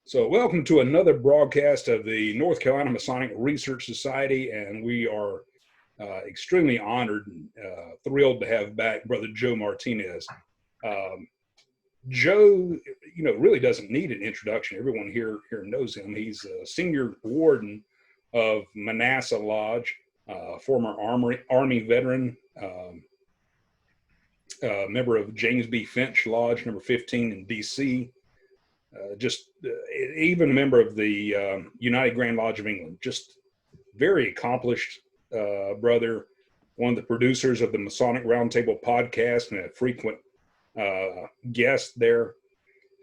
So welcome to another broadcast of the North Carolina Masonic Research Society, and we are extremely honored and thrilled to have back Brother Joe Martinez. Joe, really doesn't need an introduction. Everyone here knows him. He's a senior warden of Manassas Lodge, former Army veteran, member of James B. Finch Lodge, number 15 in D.C., even a member of the United Grand Lodge of England. Just very accomplished brother, one of the producers of the Masonic Roundtable podcast and a frequent guest there.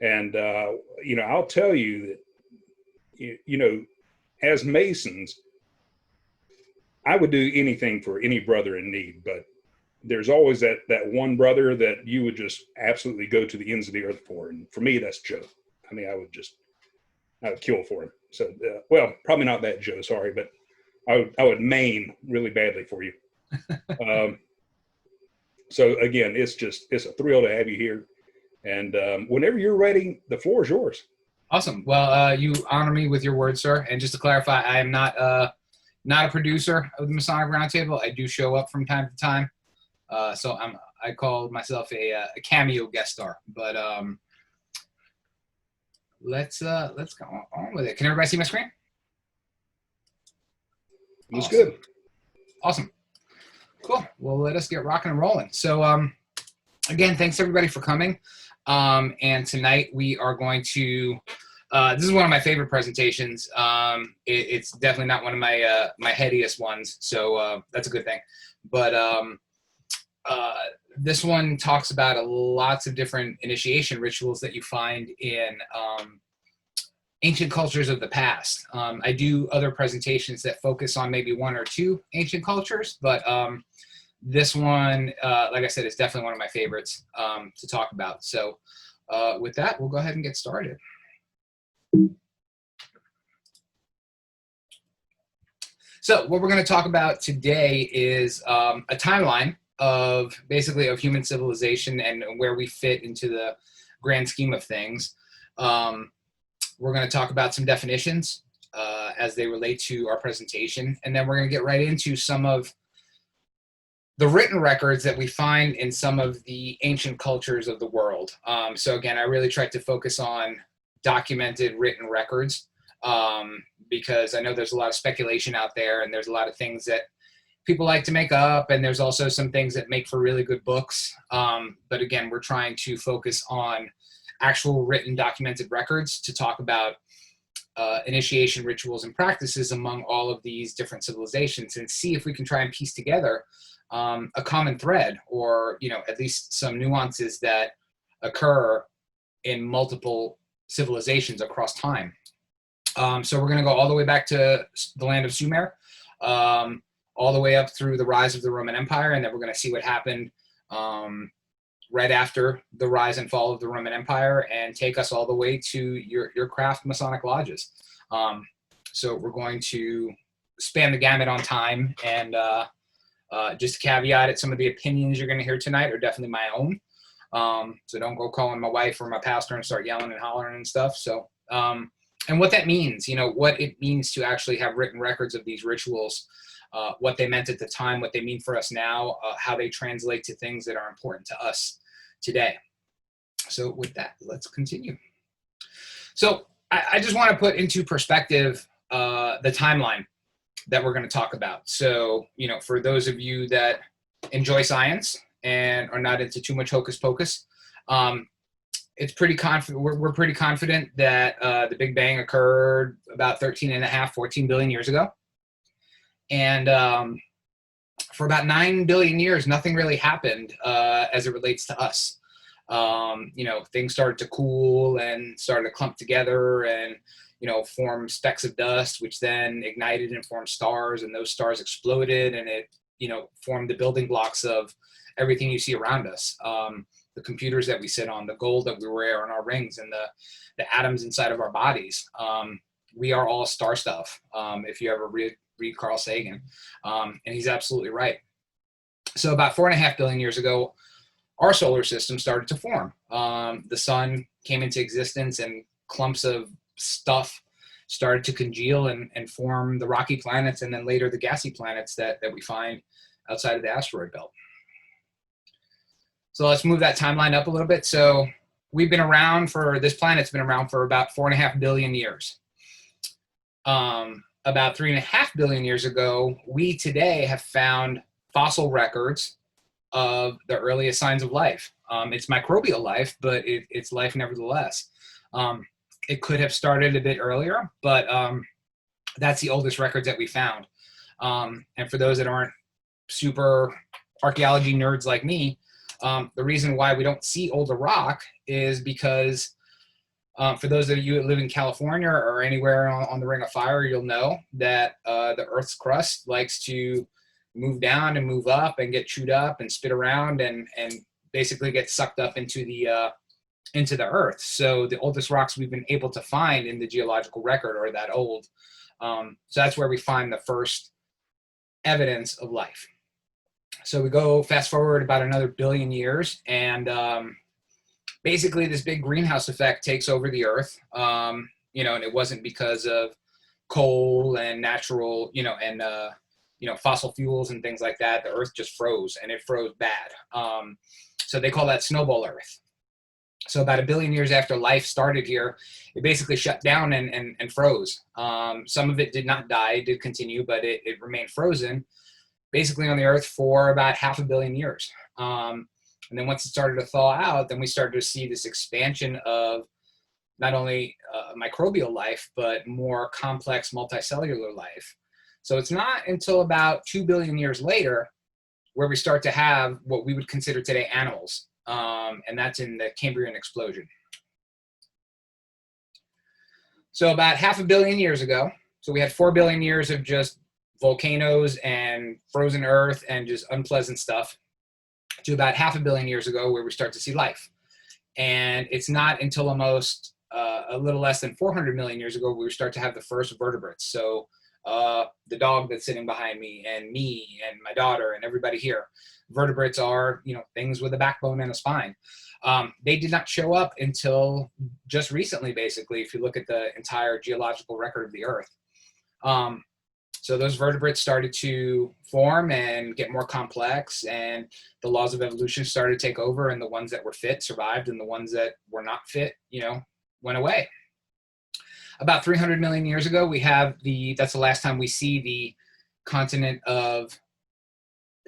And, I'll tell you that, as Masons, I would do anything for any brother in need, but there's always that one brother that you would just absolutely go to the ends of the earth for. And for me, that's Joe. I mean, I would kill for him. So, well, probably not that, Joe, sorry, but I would maim really badly for you. So again, it's a thrill to have you here. And whenever you're ready, the floor is yours. Awesome. Well, you honor me with your words, sir. And just to clarify, I am not a producer of the Masonic Roundtable. I do show up from time to time. So I call myself a cameo guest star, but let's go on with it. Can everybody see my screen? That's awesome. Good. Awesome. Cool. Well, let us get rocking and rolling. So, again, thanks everybody for coming. And tonight we are going to, this is one of my favorite presentations. It's definitely not one of my headiest ones. So, that's a good thing. But, this one talks about lots of different initiation rituals that you find in ancient cultures of the past. I do other presentations that focus on maybe one or two ancient cultures, but this one, like I said, is definitely one of my favorites to talk about. So with that, we'll go ahead and get started. So what we're going to talk about today is a timeline of human civilization and where we fit into the grand scheme of things. We're going to talk about some definitions as they relate to our presentation, and then we're going to get right into some of the written records that we find in some of the ancient cultures of the world. So again, I really tried to focus on documented written records because I know there's a lot of speculation out there, and there's a lot of things that people like to make up, and there's also some things that make for really good books. But again, we're trying to focus on actual written documented records to talk about initiation rituals and practices among all of these different civilizations, and see if we can try and piece together a common thread, or at least some nuances that occur in multiple civilizations across time. So we're going to go all the way back to the land of Sumer, all the way up through the rise of the Roman Empire, and then we're going to see what happened right after the rise and fall of the Roman Empire, and take us all the way to your craft Masonic lodges. So we're going to span the gamut on time, and just to caveat it, some of the opinions you're going to hear tonight are definitely my own. So don't go calling my wife or my pastor and start yelling and hollering and stuff. So, and what that means, what it means to actually have written records of these rituals, what they meant at the time, what they mean for us now, how they translate to things that are important to us today. So with that, let's continue. So I just want to put into perspective the timeline that we're going to talk about. So, for those of you that enjoy science and are not into too much hocus pocus, it's pretty confident. We're pretty confident that the Big Bang occurred about 14 billion years ago. And for about 9 billion years, nothing really happened as it relates to us. Things started to cool and started to clump together and, form specks of dust, which then ignited and formed stars, and those stars exploded, and it, formed the building blocks of everything you see around us. The computers that we sit on, the gold that we wear on our rings, and the atoms inside of our bodies. We are all star stuff. If you ever read Carl Sagan, and he's absolutely right. So about 4.5 billion years ago, our solar system started to form. The sun came into existence, and clumps of stuff started to congeal and form the rocky planets, and then later the gassy planets that we find outside of the asteroid belt. So let's move that timeline up a little bit. So we've been around for, this planet's been around for about 4.5 billion years. About 3.5 billion years ago, we today have found fossil records of the earliest signs of life. It's microbial life, but it's life nevertheless. It could have started a bit earlier, but that's the oldest records that we found. And for those that aren't super archaeology nerds like me, the reason why we don't see older rock is because for those of you that live in California or anywhere on the Ring of Fire, you'll know that the Earth's crust likes to move down and move up and get chewed up and spit around and basically get sucked up into the Earth. So the oldest rocks we've been able to find in the geological record are that old. So that's where we find the first evidence of life. So we go fast forward about another billion years, and basically this big greenhouse effect takes over the Earth. And it wasn't because of coal and natural, fossil fuels and things like that. The Earth just froze, and it froze bad. So they call that snowball Earth. So about 1 billion years after life started here, it basically shut down and froze. Some of it did not die, it did continue, but it remained frozen basically on the Earth for about 500 million years. And then once it started to thaw out, then we started to see this expansion of not only microbial life, but more complex multicellular life. So it's not until about 2 billion years later where we start to have what we would consider today animals. And that's in the Cambrian explosion. So about 500 million years ago, so we had 4 billion years of just volcanoes and frozen earth and just unpleasant stuff, to about 500 million years ago where we start to see life. And it's not until almost a little less than 400 million years ago we start to have the first vertebrates. So the dog that's sitting behind me and my daughter and everybody here. Vertebrates are, things with a backbone and a spine. They did not show up until just recently, basically, if you look at the entire geological record of the Earth. So those vertebrates started to form and get more complex, and the laws of evolution started to take over, and the ones that were fit survived, and the ones that were not fit, went away. About 300 million years ago, that's the last time we see the continent of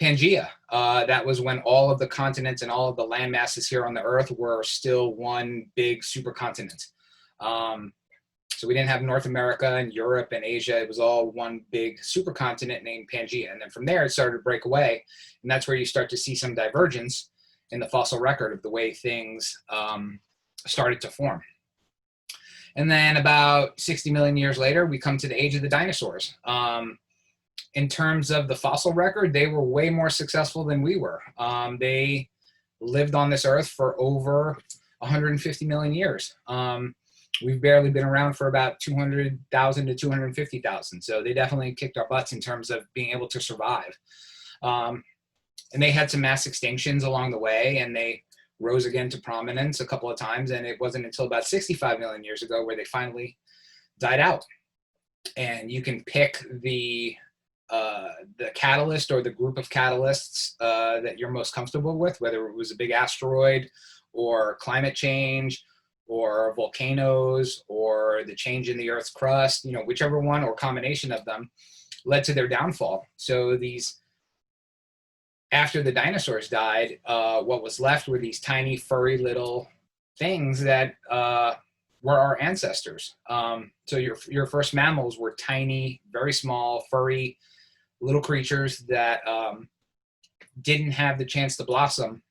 Pangea. That was when all of the continents and all of the land masses here on the Earth were still one big supercontinent. So we didn't have North America and Europe and Asia. It was all one big supercontinent named Pangea. And then from there, it started to break away. And that's where you start to see some divergence in the fossil record of the way things started to form. And then about 60 million years later, we come to the age of the dinosaurs. In terms of the fossil record, they were way more successful than we were. They lived on this Earth for over 150 million years. We've barely been around for about 200,000 to 250,000. So they definitely kicked our butts in terms of being able to survive. And they had some mass extinctions along the way, and they rose again to prominence a couple of times. And it wasn't until about 65 million years ago where they finally died out. And you can pick the catalyst or the group of catalysts that you're most comfortable with, whether it was a big asteroid or climate change or volcanoes or the change in the Earth's crust, whichever one or combination of them led to their downfall. So after the dinosaurs died, what was left were these tiny, furry little things that were our ancestors. So your first mammals were tiny, very small, furry little creatures that didn't have the chance to blossom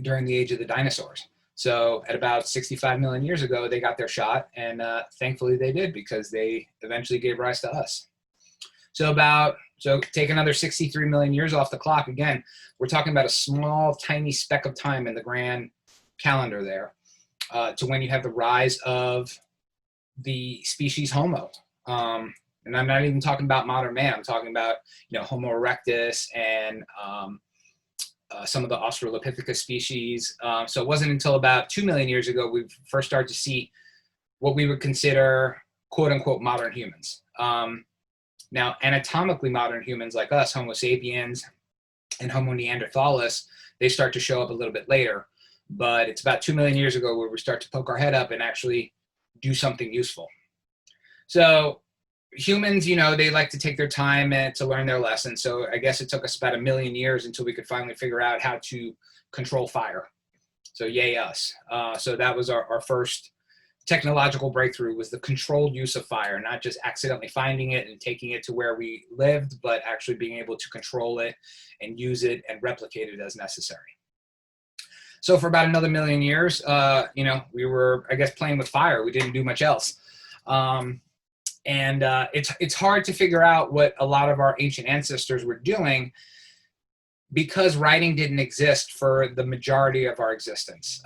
during the age of the dinosaurs. So at about 65 million years ago, they got their shot, and thankfully they did, because they eventually gave rise to us. So take another 63 million years off the clock. Again, we're talking about a small, tiny speck of time in the grand calendar there, to when you have the rise of the species Homo. And I'm not even talking about modern man. I'm talking about, Homo erectus and some of the Australopithecus species. So it wasn't until about 2 million years ago we first started to see what we would consider quote unquote modern humans. Now, anatomically modern humans like us, Homo sapiens and Homo neanderthalis, they start to show up a little bit later. But it's about 2 million years ago where we start to poke our head up and actually do something useful. So humans, you know, they like to take their time and to learn their lessons. So I guess it took us about 1 million years until we could finally figure out how to control fire. So yay us. So that was our first technological breakthrough, was the controlled use of fire, not just accidentally finding it and taking it to where we lived, but actually being able to control it and use it and replicate it as necessary. So for about another 1 million years, you know, we were, I guess, playing with fire. We didn't do much else. It's hard to figure out what a lot of our ancient ancestors were doing, because writing didn't exist for the majority of our existence.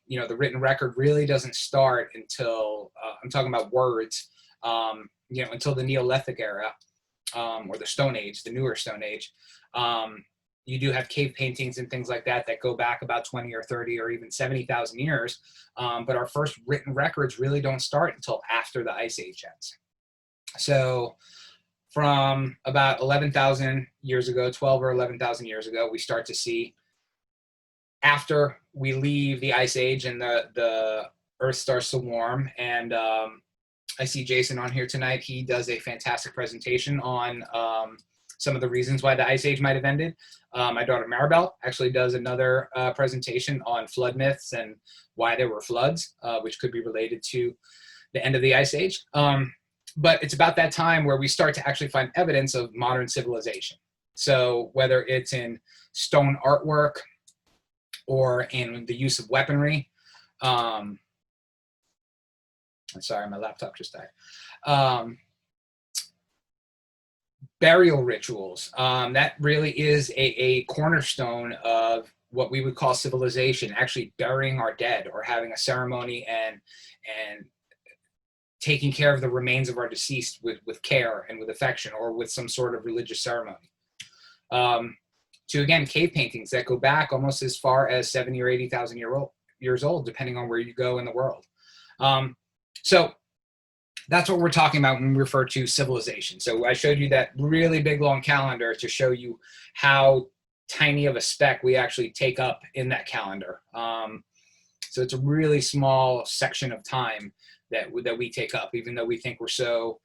You know, the written record really doesn't start until, I'm talking about words, you know, until the Neolithic era, or the Stone Age, the newer Stone Age. You do have cave paintings and things like that that go back about 20 or 30 or even 70,000 years. But our first written records really don't start until after the Ice Age ends. So from about 11,000 years ago, 12 or 11,000 years ago, we start to see, after we leave the Ice Age and the Earth starts to warm. And I see Jason on here tonight. He does a fantastic presentation on some of the reasons why the Ice Age might have ended. My daughter Maribel actually does another presentation on flood myths and why there were floods, which could be related to the end of the Ice Age. But it's about that time where we start to actually find evidence of modern civilization. So whether it's in stone artwork or in the use of weaponry, I'm sorry, my laptop just died. Burial rituals, that really is a cornerstone of what we would call civilization, actually burying our dead or having a ceremony and taking care of the remains of our deceased with care and with affection, or with some sort of religious ceremony. To, again, cave paintings that go back almost as far as 70 or 80,000 years old, depending on where you go in the world. So that's what we're talking about when we refer to civilization. So I showed you that really big, long calendar to show you how tiny of a speck we actually take up in that calendar. So it's a really small section of time that we take up, even though we think we're so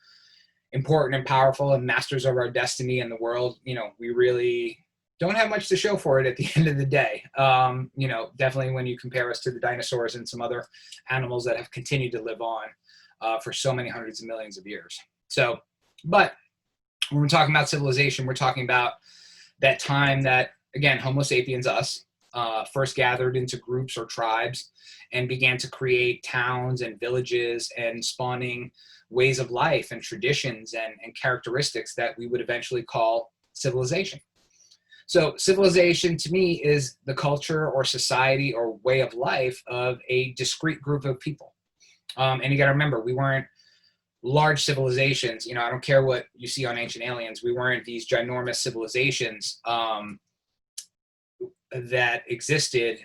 important and powerful and masters of our destiny in the world. You know, we really don't have much to show for it at the end of the day. You know, definitely when you compare us to the dinosaurs and some other animals that have continued to live on for so many hundreds of millions of years. So, but when we're talking about civilization, we're talking about that time that, again, Homo sapiens, us, first gathered into groups or tribes and began to create towns and villages and spawning ways of life and traditions and characteristics that we would eventually call civilization. So civilization to me is the culture or society or way of life of a discrete group of people. And you got to remember, we weren't large civilizations. You know, I don't care what you see on Ancient Aliens. We weren't these ginormous civilizations that existed,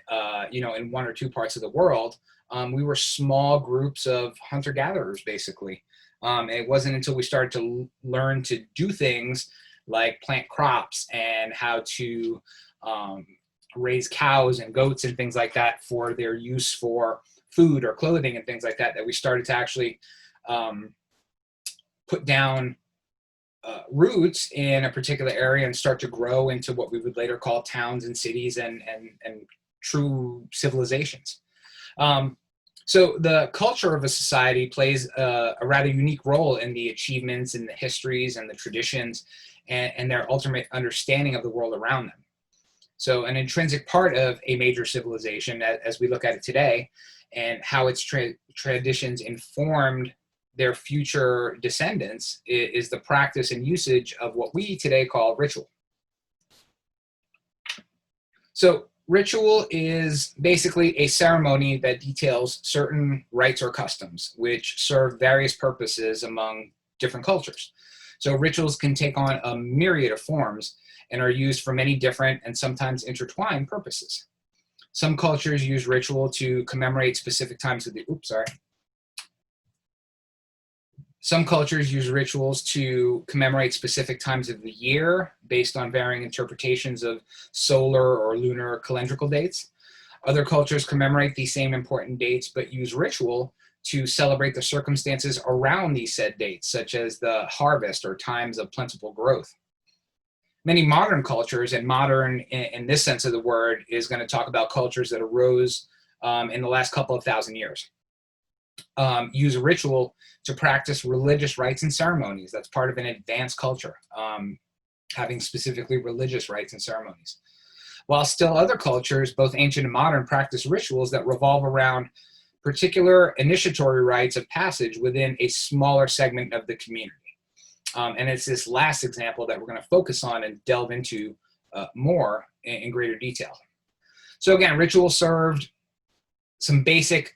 you know, in one or two parts of the world. We were small groups of hunter-gatherers, basically. It wasn't until we started to learn to do things like plant crops and how to raise cows and goats and things like that for their use for food or clothing and things like that, that we started to actually put down roots in a particular area and start to grow into what we would later call towns and cities and true civilizations. So the culture of a society plays a rather unique role in the achievements and the histories and the traditions and their ultimate understanding of the world around them. So an intrinsic part of a major civilization, as we look at it today, and how its traditions informed their future descendants, is the practice and usage of what we today call ritual. So ritual is basically a ceremony that details certain rites or customs which serve various purposes among different cultures. So rituals can take on a myriad of forms and are used for many different and sometimes intertwined purposes. Some cultures use ritual to commemorate specific times of the, Some cultures use rituals to commemorate specific times of the year based on varying interpretations of solar or lunar calendrical dates. Other cultures commemorate these same important dates, but use ritual to celebrate the circumstances around these said dates, such as the harvest or times of plentiful growth. Many modern cultures, and modern in this sense of the word is going to talk about cultures that arose in the last couple of thousand years, use ritual to practice religious rites and ceremonies. That's part of an advanced culture, having specifically religious rites and ceremonies. While still other cultures, both ancient and modern, practice rituals that revolve around particular initiatory rites of passage within a smaller segment of the community. And it's this last example that we're going to focus on and delve into more in greater detail. So again, ritual served some basic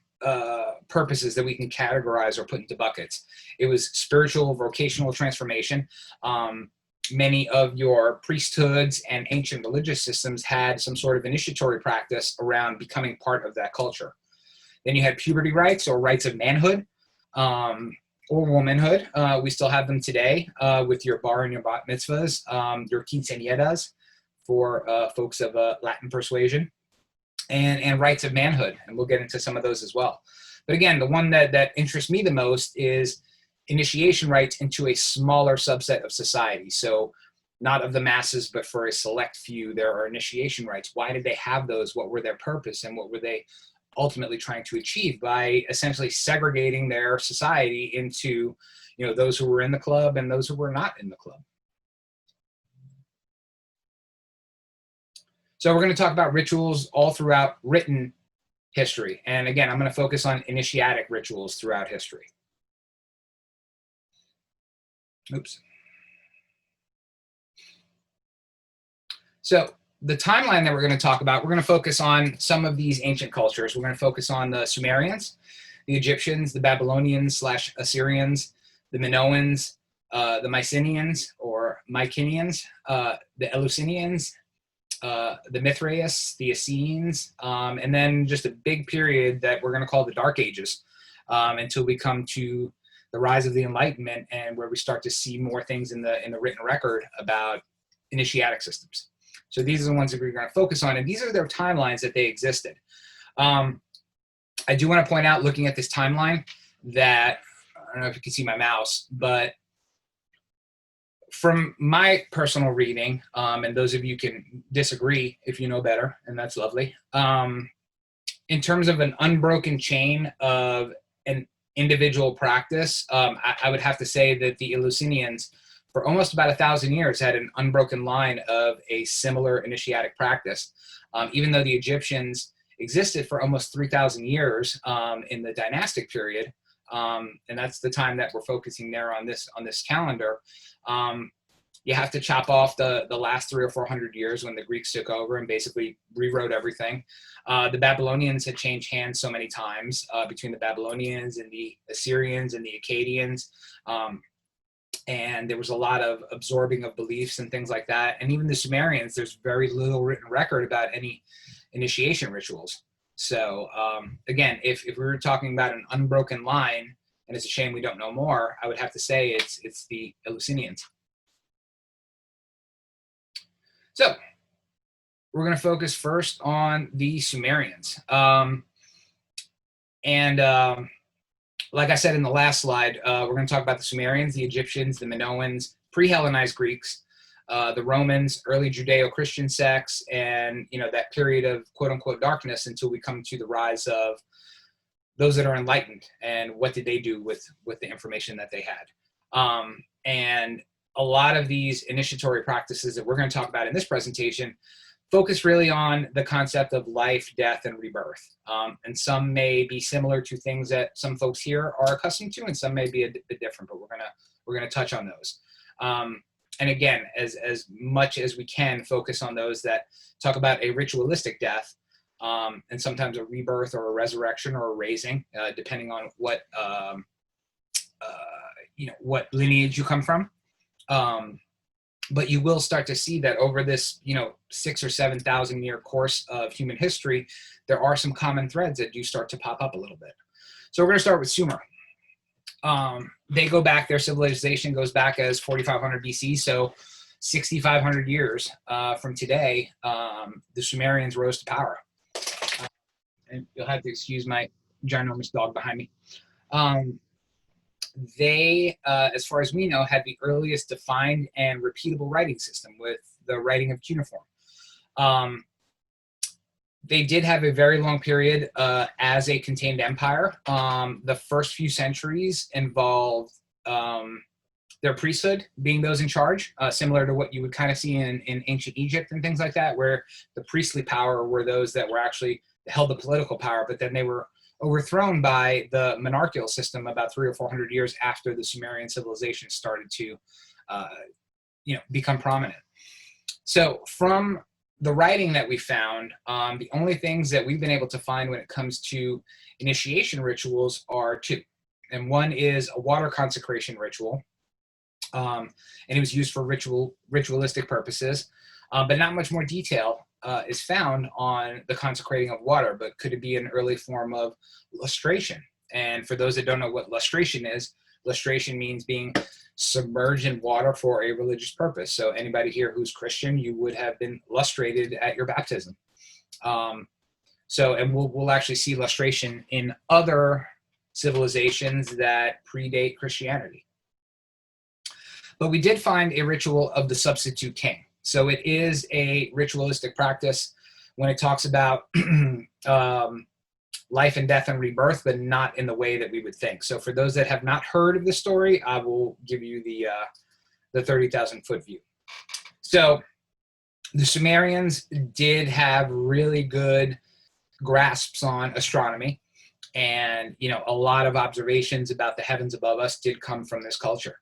purposes that we can categorize or put into buckets. It was spiritual, vocational transformation. Many of your priesthoods and ancient religious systems had some sort of initiatory practice around becoming part of that culture. Then you had puberty rites or rites of manhood or womanhood. We still have them today with your bar and your bat mitzvahs, your quinceañeras for folks of Latin persuasion, and rites of manhood. And we'll get into some of those as well. But again, the one that interests me the most is initiation rites into a smaller subset of society. So not of the masses, but for a select few, there are initiation rites. Why did they have those? What were their purpose? And what were they ultimately trying to achieve by essentially segregating their society into, you know, those who were in the club and those who were not in the club? So we're going to talk about rituals all throughout written history. And again, I'm going to focus on initiatic rituals throughout history. Oops. So the timeline that we're going to talk about, we're going to focus on some of these ancient cultures. We're going to focus on the Sumerians, the Egyptians, the Babylonians / Assyrians, the Minoans, the Mycenaeans or Mycenaeans, the Eleusinians, the Mithraeus, the Essenes, and then just a big period that we're going to call the Dark Ages until we come to the rise of the Enlightenment, and where we start to see more things in the written record about initiatic systems. So these are the ones that we're going to focus on, and these are their timelines that they existed. I do want to point out, looking at this timeline, that I don't know if you can see my mouse, but from my personal reading, and those of you can disagree if you know better, and that's lovely. In terms of an unbroken chain of an individual practice, I would have to say that the Eleusinians, for almost about 1,000 years, had an unbroken line of a similar initiatic practice. Even though the Egyptians existed for almost 3,000 years in the dynastic period, and that's the time that we're focusing there on this calendar. You have to chop off the last 300 or 400 years when the Greeks took over and basically rewrote everything. The Babylonians had changed hands so many times between the Babylonians and the Assyrians and the Akkadians. And there was a lot of absorbing of beliefs and things like that. And even the Sumerians, there's very little written record about any initiation rituals. So again, if we were talking about an unbroken line, and it's a shame we don't know more, I would have to say it's the Eleusinians. So we're going to focus first on the Sumerians. Like I said in the last slide, we're going to talk about the Sumerians, the Egyptians, the Minoans, pre-Hellenized Greeks, the Romans, early Judeo-Christian sects, and that period of quote-unquote darkness until we come to the rise of those that are enlightened, and what did they do with the information that they had. And a lot of these initiatory practices that we're going to talk about in this presentation focus really on the concept of life, death, and rebirth. And some may be similar to things that some folks here are accustomed to, and some may be a bit different, but we're gonna touch on those. And again, as much as we can, focus on those that talk about a ritualistic death, and sometimes a rebirth or a resurrection or a raising, depending on what what lineage you come from. But you will start to see that over this, 6,000 or 7,000 year course of human history, there are some common threads that do start to pop up a little bit. So we're going to start with Sumer. They go back, their civilization goes back as 4,500 BC, so 6,500 years from today, the Sumerians rose to power. And you'll have to excuse my ginormous dog behind me. They, as far as we know, had the earliest defined and repeatable writing system with the writing of cuneiform. They did have a very long period as a contained empire. The first few centuries involved their priesthood being those in charge, similar to what you would kind of see in ancient Egypt and things like that, where the priestly power were those that were actually held the political power, but then they were overthrown by the monarchical system about 300 or 400 years after the Sumerian civilization started to become prominent. So from the writing that we found, the only things that we've been able to find when it comes to initiation rituals are two. And one is a water consecration ritual. And it was used for ritualistic purposes, but not much more detail is found on the consecrating of water, but could it be an early form of lustration? And for those that don't know what lustration is, lustration means being submerged in water for a religious purpose. So anybody here who's Christian, you would have been lustrated at your baptism. And we'll actually see lustration in other civilizations that predate Christianity. But we did find a ritual of the substitute king. So it is a ritualistic practice when it talks about life and death and rebirth, but not in the way that we would think. So for those that have not heard of the story, I will give you the 30,000 foot view. So the Sumerians did have really good grasps on astronomy, and a lot of observations about the heavens above us did come from this culture.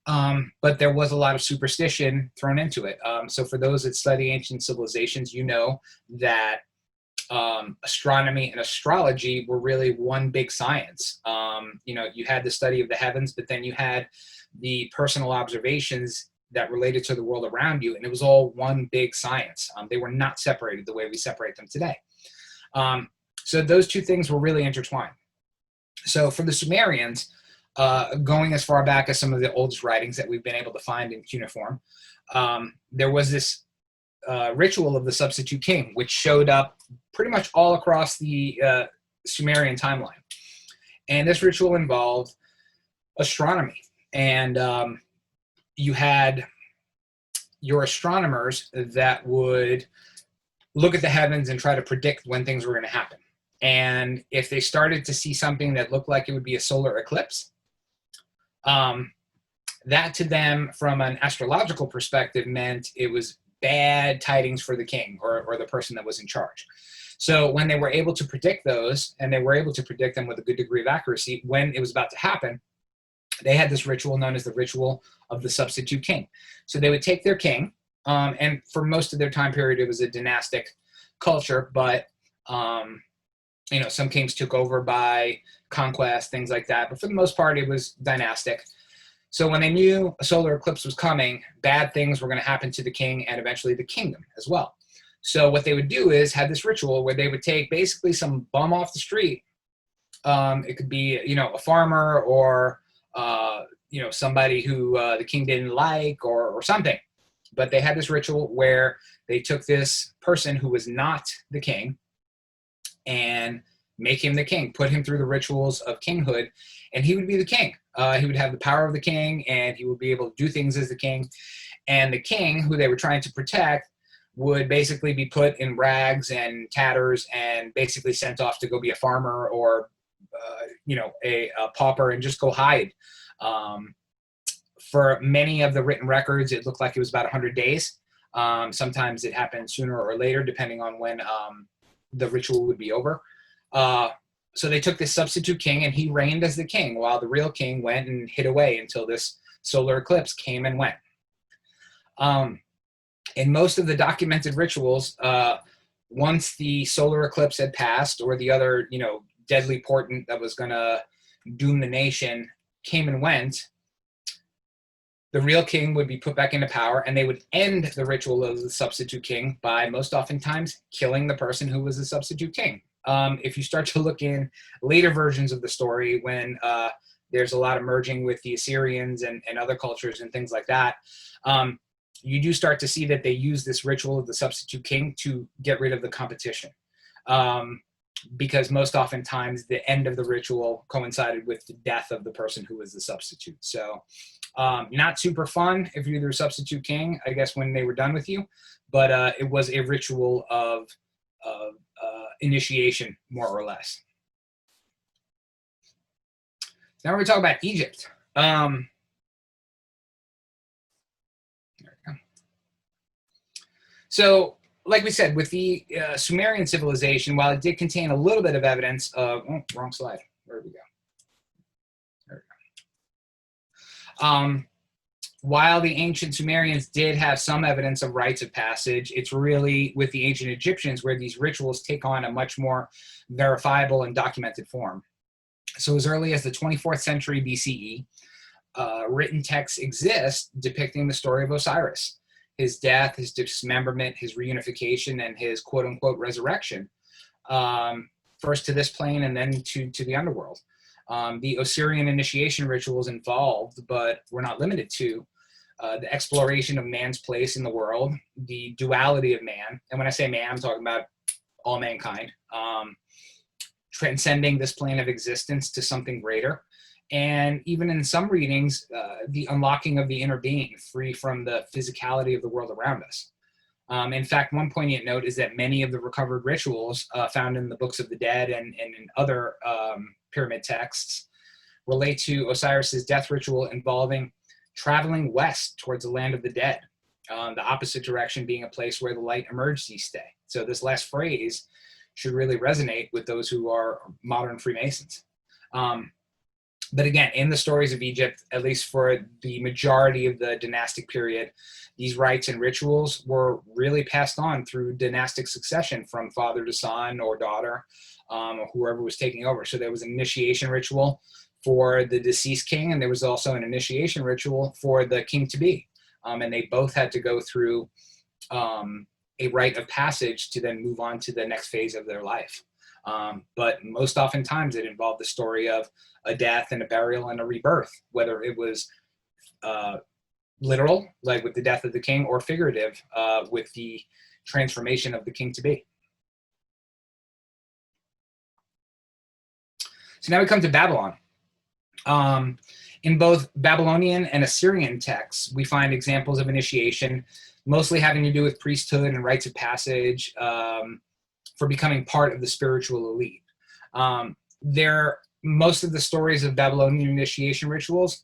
But there was a lot of superstition thrown into it. So for those that study ancient civilizations, you know that astronomy and astrology were really one big science. You had the study of the heavens, but then you had the personal observations that related to the world around you, and it was all one big science. They were not separated the way we separate them today. So those two things were really intertwined. So for the Sumerians, going as far back as some of the oldest writings that we've been able to find in cuneiform, there was this ritual of the substitute king, which showed up pretty much all across the Sumerian timeline. And this ritual involved astronomy. And you had your astronomers that would look at the heavens and try to predict when things were going to happen. And if they started to see something that looked like it would be a solar eclipse, that to them, from an astrological perspective, meant it was bad tidings for the king or the person that was in charge. So when they were able to predict those, and they were able to predict them with a good degree of accuracy when it was about to happen, they had this ritual known as the ritual of the substitute king. So they would take their king, and for most of their time period, it was a dynastic culture, but some kings took over by conquest, things like that. But for the most part, it was dynastic. So when they knew a solar eclipse was coming, bad things were going to happen to the king and eventually the kingdom as well. So what they would do is have this ritual where they would take basically some bum off the street. It could be, a farmer or, somebody who the king didn't like or something. But they had this ritual where they took this person who was not the king and make him the king, put him through the rituals of kinghood, and he would be the king. He would have the power of the king, and he would be able to do things as the king. And the king, who they were trying to protect, would basically be put in rags and tatters and basically sent off to go be a farmer or, a pauper and just go hide. For many of the written records, it looked like it was about 100 days. Sometimes it happened sooner or later, depending on when the ritual would be over. So they took this substitute king, and he reigned as the king while the real king went and hid away until this solar eclipse came and went. In most of the documented rituals, once the solar eclipse had passed, or the other, deadly portent that was going to doom the nation came and went, the real king would be put back into power, and they would end the ritual of the substitute king by most oftentimes killing the person who was the substitute king. If you start to look in later versions of the story, when there's a lot of merging with the Assyrians and other cultures and things like that. You do start to see that they use this ritual of the substitute king to get rid of the competition. Because most oftentimes the end of the ritual coincided with the death of the person who was the substitute. So not super fun if you're the substitute king, I guess, when they were done with you, but it was a ritual of initiation, more or less. Now we're going to talk about Egypt. There we go. So, like we said, with the Sumerian civilization, while it did contain a little bit of evidence of, wrong slide. Where did we go? There we go. While the ancient Sumerians did have some evidence of rites of passage, it's really with the ancient Egyptians where these rituals take on a much more verifiable and documented form. So as early as the 24th century BCE, written texts exist depicting the story of Osiris, his death, his dismemberment, his reunification, and his quote-unquote resurrection, first to this plane and then to the underworld. The Osirian initiation rituals involved, but were not limited to, the exploration of man's place in the world, the duality of man, and when I say man, I'm talking about all mankind, transcending this plane of existence to something greater, and even in some readings, the unlocking of the inner being, free from the physicality of the world around us. In fact, one poignant note is that many of the recovered rituals found in the books of the dead and in other pyramid texts relate to Osiris's death ritual involving traveling west towards the land of the dead, the opposite direction being a place where the light emerged each day. So this last phrase should really resonate with those who are modern Freemasons. But again, in the stories of Egypt, at least for the majority of the dynastic period, these rites and rituals were really passed on through dynastic succession from father to son or daughter, or whoever was taking over. So there was an initiation ritual for the deceased king, and there was also an initiation ritual for the king-to-be. And they both had to go through a rite of passage to then move on to the next phase of their life. But most oftentimes it involved the story of a death and a burial and a rebirth, whether it was literal, like with the death of the king, or figurative, with the transformation of the king-to-be. So now we come to Babylon. In both Babylonian and Assyrian texts, we find examples of initiation, mostly having to do with priesthood and rites of passage for becoming part of the spiritual elite. Most of the stories of Babylonian initiation rituals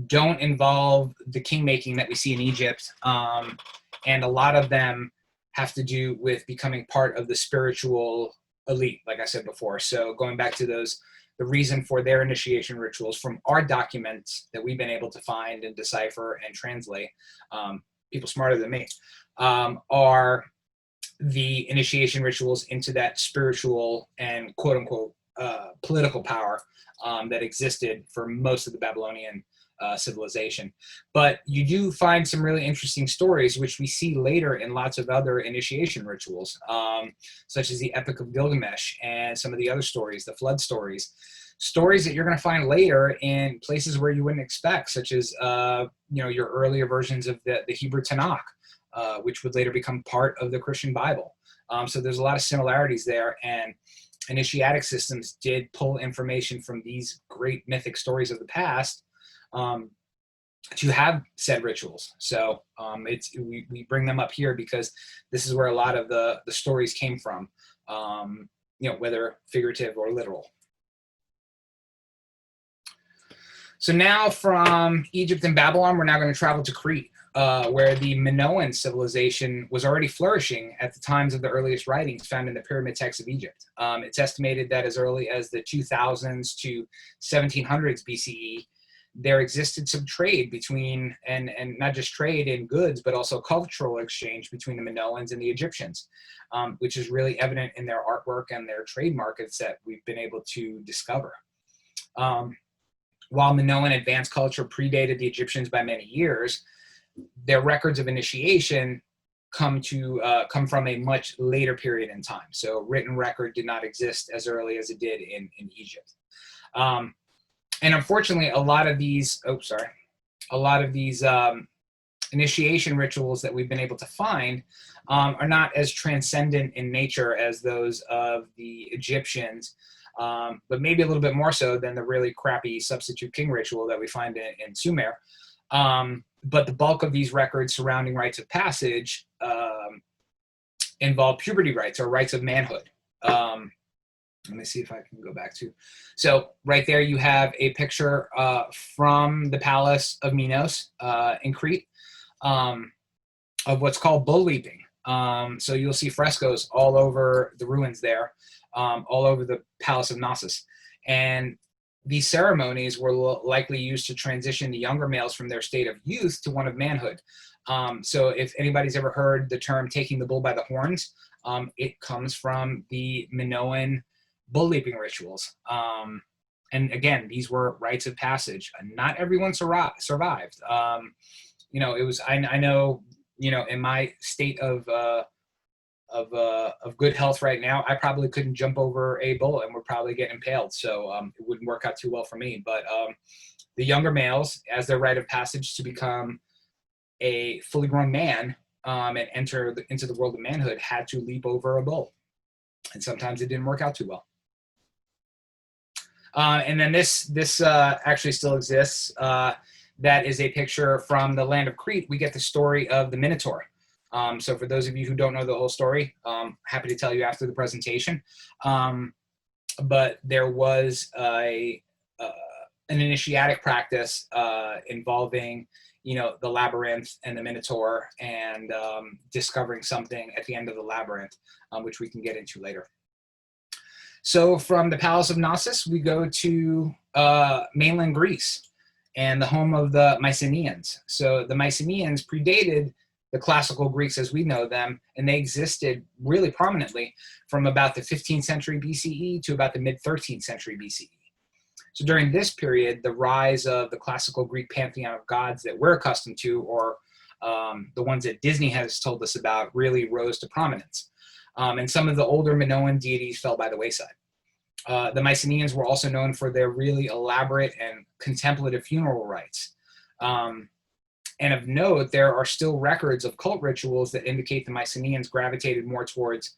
don't involve the king-making that we see in Egypt, and a lot of them have to do with becoming part of the spiritual elite, like I said before. So going back to the reason for their initiation rituals from our documents that we've been able to find and decipher and translate, people smarter than me, are the initiation rituals into that spiritual and quote-unquote political power that existed for most of the Babylonian civilization. But you do find some really interesting stories, which we see later in lots of other initiation rituals, such as the Epic of Gilgamesh and some of the other stories, the flood stories that you're going to find later in places where you wouldn't expect, such as your earlier versions of the Hebrew Tanakh, which would later become part of the Christian Bible. So there's a lot of similarities there, and initiatic systems did pull information from these great mythic stories of the past to have said rituals. So we bring them up here because this is where a lot of the stories came from, whether figurative or literal. So now from Egypt and Babylon, we're now going to travel to Crete, where the Minoan civilization was already flourishing at the times of the earliest writings found in the pyramid texts of Egypt. It's estimated that as early as the 2000s to 1700s BCE, there existed some trade between, and not just trade in goods, but also cultural exchange between the Minoans and the Egyptians, which is really evident in their artwork and their trade markets that we've been able to discover. While Minoan advanced culture predated the Egyptians by many years, their records of initiation come from a much later period in time. So written record did not exist as early as it did in Egypt. And unfortunately, a lot of these, initiation rituals that we've been able to find are not as transcendent in nature as those of the Egyptians, but maybe a little bit more so than the really crappy substitute king ritual that we find in Sumer. But the bulk of these records surrounding rites of passage involve puberty rites or rites of manhood. Let me see if I can go back to. So right there you have a picture from the palace of Minos in Crete of what's called bull leaping. So you'll see frescoes all over the ruins there, all over the palace of Knossos. And these ceremonies were likely used to transition the younger males from their state of youth to one of manhood. So if anybody's ever heard the term taking the bull by the horns, it comes from the Minoan bull leaping rituals. And again, these were rites of passage. Not everyone survived. It was, I know, in my state of good health right now, I probably couldn't jump over a bull and would probably get impaled. So it wouldn't work out too well for me. But the younger males, as their rite of passage to become a fully grown man and enter into the world of manhood, had to leap over a bull. And sometimes it didn't work out too well. And then this actually still exists. That is a picture from the land of Crete. We get the story of the Minotaur. So for those of you who don't know the whole story, happy to tell you after the presentation. But there was an initiatic practice involving, the labyrinth and the Minotaur, and discovering something at the end of the labyrinth, which we can get into later. So from the Palace of Knossos, we go to mainland Greece and the home of the Mycenaeans. So the Mycenaeans predated the classical Greeks as we know them, and they existed really prominently from about the 15th century BCE to about the mid-13th century BCE. So during this period, the rise of the classical Greek pantheon of gods that we're accustomed to, or the ones that Disney has told us about, really rose to prominence. And some of the older Minoan deities fell by the wayside. The Mycenaeans were also known for their really elaborate and contemplative funeral rites. And of note, there are still records of cult rituals that indicate the Mycenaeans gravitated more towards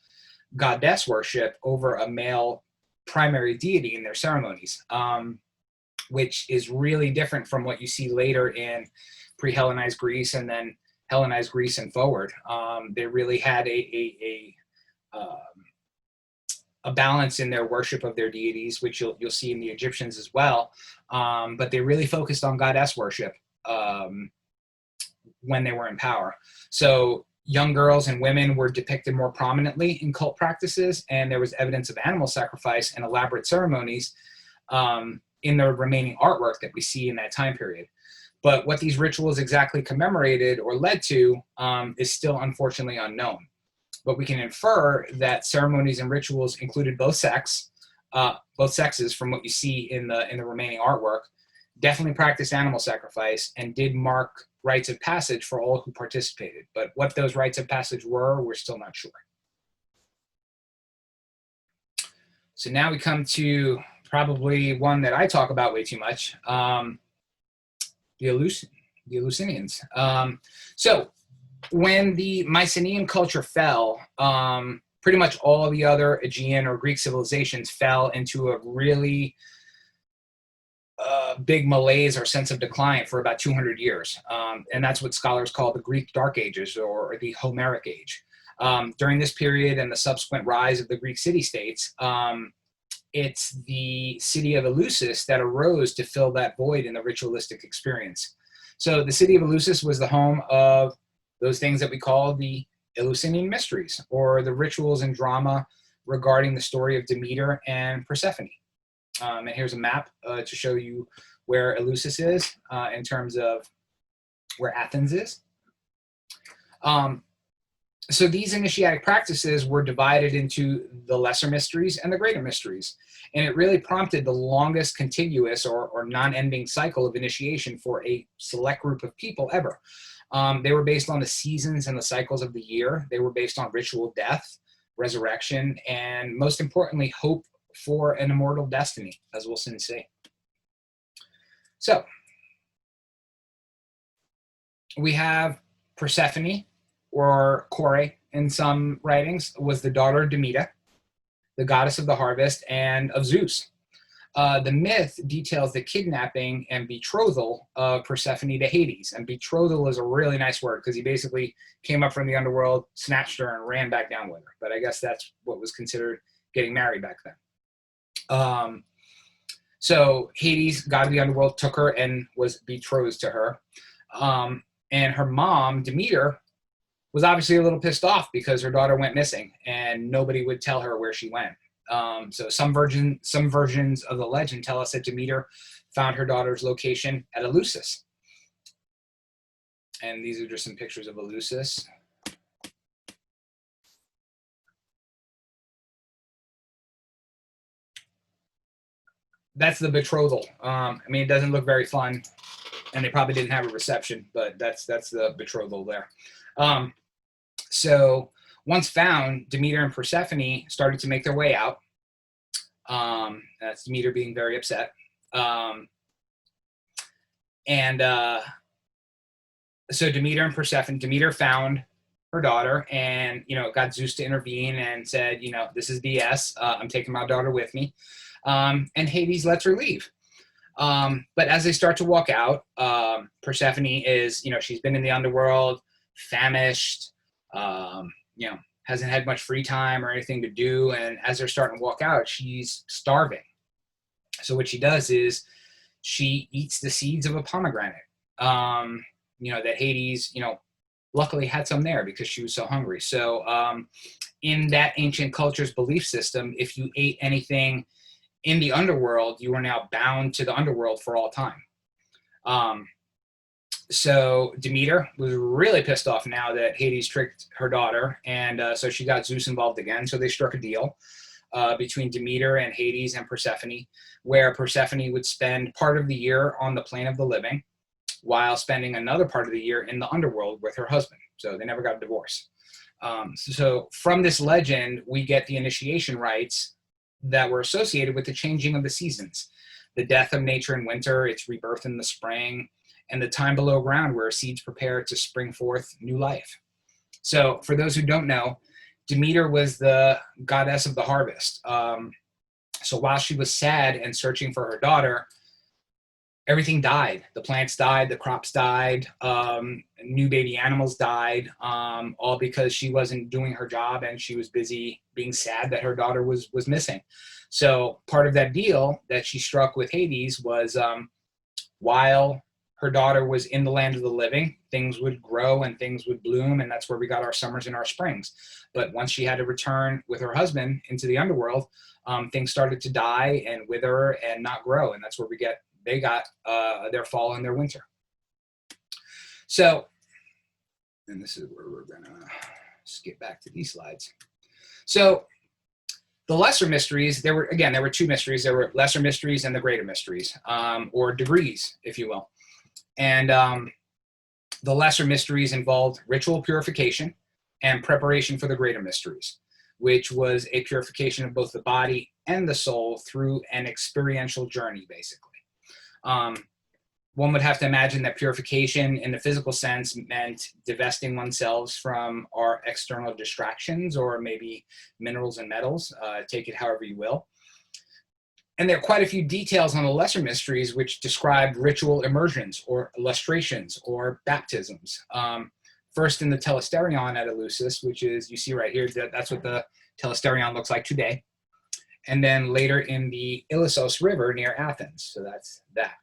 goddess worship over a male primary deity in their ceremonies, which is really different from what you see later in pre-Hellenized Greece and then Hellenized Greece and forward. They really had a balance in their worship of their deities, which you'll see in the Egyptians as well. But they really focused on goddess worship when they were in power. So young girls and women were depicted more prominently in cult practices, and there was evidence of animal sacrifice and elaborate ceremonies in the remaining artwork that we see in that time period. But what these rituals exactly commemorated or led to is still unfortunately unknown. But we can infer that ceremonies and rituals included both sexes from what you see in the remaining artwork, definitely practiced animal sacrifice, and did mark rites of passage for all who participated. But what those rites of passage were, we're still not sure. So now we come to probably one that I talk about way too much, the Eleusinians. So when the Mycenaean culture fell, pretty much all the other Aegean or Greek civilizations fell into a really big malaise or sense of decline for about 200 years. And that's what scholars call the Greek Dark Ages or the Homeric Age. During this period and the subsequent rise of the Greek city-states, it's the city of Eleusis that arose to fill that void in the ritualistic experience. So the city of Eleusis was the home of those things that we call the Eleusinian mysteries, or the rituals and drama regarding the story of Demeter and Persephone. And here's a map to show you where Eleusis is in terms of where Athens is. So these initiatic practices were divided into the lesser mysteries and the greater mysteries. And it really prompted the longest contiguous or non-ending cycle of initiation for a select group of people ever. They were based on the seasons and the cycles of the year. They were based on ritual death, resurrection, and most importantly, hope for an immortal destiny, as we'll soon see. So we have Persephone, or Kore in some writings, was the daughter of Demeter, the goddess of the harvest and of Zeus. The myth details the kidnapping and betrothal of Persephone to Hades. And betrothal is a really nice word because he basically came up from the underworld, snatched her, and ran back down with her. But I guess that's what was considered getting married back then. So Hades, god of the underworld, took her and was betrothed to her. And her mom, Demeter, was obviously a little pissed off because her daughter went missing and nobody would tell her where she went. So some versions of the legend tell us that Demeter found her daughter's location at Eleusis. And these are just some pictures of Eleusis. That's the betrothal. I mean, it doesn't look very fun, and they probably didn't have a reception, but that's the betrothal there. So once found, Demeter and Persephone started to make their way out. That's Demeter being very upset. So Demeter and Persephone, Demeter found her daughter and, got Zeus to intervene and said, this is BS. I'm taking my daughter with me. And Hades lets her leave. But as they start to walk out, Persephone is, she's been in the underworld, famished, hasn't had much free time or anything to do. And as they're starting to walk out, she's starving. So what she does is she eats the seeds of a pomegranate, that Hades, luckily had some there because she was so hungry. So in that ancient culture's belief system, if you ate anything in the underworld, you are now bound to the underworld for all time. So Demeter was really pissed off now that Hades tricked her daughter, and so she got Zeus involved again. So they struck a deal between Demeter and Hades and Persephone, where Persephone would spend part of the year on the plane of the living, while spending another part of the year in the underworld with her husband. So they never got a divorce. So from this legend, we get the initiation rites that were associated with the changing of the seasons, the death of nature in winter, its rebirth in the spring, and the time below ground where seeds prepare to spring forth new life. So for those who don't know, Demeter was the goddess of the harvest. So while she was sad and searching for her daughter, everything died. The plants died, the crops died, new baby animals died, all because she wasn't doing her job and she was busy being sad that her daughter was missing. So part of that deal that she struck with Hades was while her daughter was in the land of the living, things would grow and things would bloom, and that's where we got our summers and our springs. But once she had to return with her husband into the underworld, things started to die and wither and not grow, and that's where they got their fall and their winter. So, and this is where we're gonna skip back to these slides. So the lesser mysteries, there were two mysteries. There were lesser mysteries and the greater mysteries, or degrees, if you will. And the lesser mysteries involved ritual purification and preparation for the greater mysteries, which was a purification of both the body and the soul through an experiential journey, basically. One would have to imagine that purification in the physical sense meant divesting oneself from our external distractions, or maybe minerals and metals, take it however you will. And there are quite a few details on the lesser mysteries which describe ritual immersions or illustrations or baptisms. First in the Telesterion at Eleusis, which is, you see right here, that's what the Telesterion looks like today. And then later in the Ilissos River near Athens. So that's that.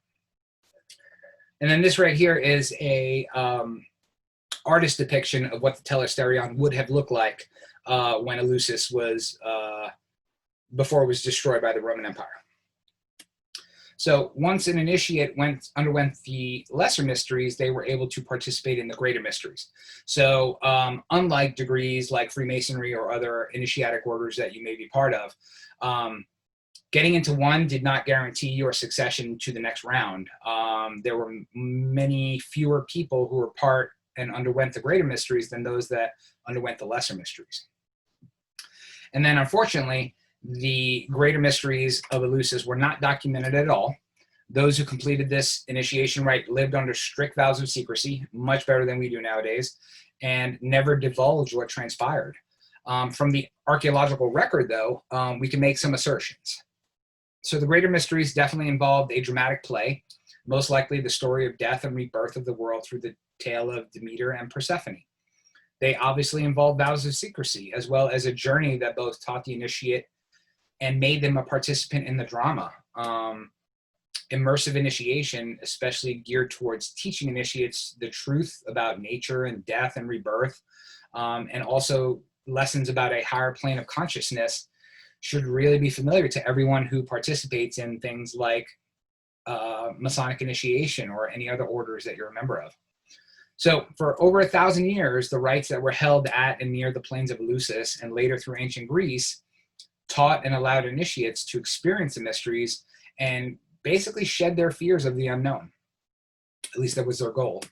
And then this right here is a artist depiction of what the Telesterion would have looked like when Eleusis was, before it was destroyed by the Roman Empire. So once an initiate underwent the lesser mysteries, they were able to participate in the greater mysteries. So unlike degrees like Freemasonry or other initiatic orders that you may be part of, getting into one did not guarantee your succession to the next round. There were many fewer people who were part and underwent the greater mysteries than those that underwent the lesser mysteries. And then unfortunately, the greater mysteries of Eleusis were not documented at all. Those who completed this initiation rite lived under strict vows of secrecy, much better than we do nowadays, and never divulged what transpired. From the archaeological record, though, we can make some assertions. So the greater mysteries definitely involved a dramatic play, most likely the story of death and rebirth of the world through the tale of Demeter and Persephone. They obviously involved vows of secrecy, as well as a journey that both taught the initiate and made them a participant in the drama. Immersive initiation, especially geared towards teaching initiates the truth about nature and death and rebirth, and also lessons about a higher plane of consciousness, should really be familiar to everyone who participates in things like Masonic initiation or any other orders that you're a member of. So for over 1,000 years, the rites that were held at and near the plains of Eleusis and later through ancient Greece taught and allowed initiates to experience the mysteries and basically shed their fears of the unknown. At least that was their goal.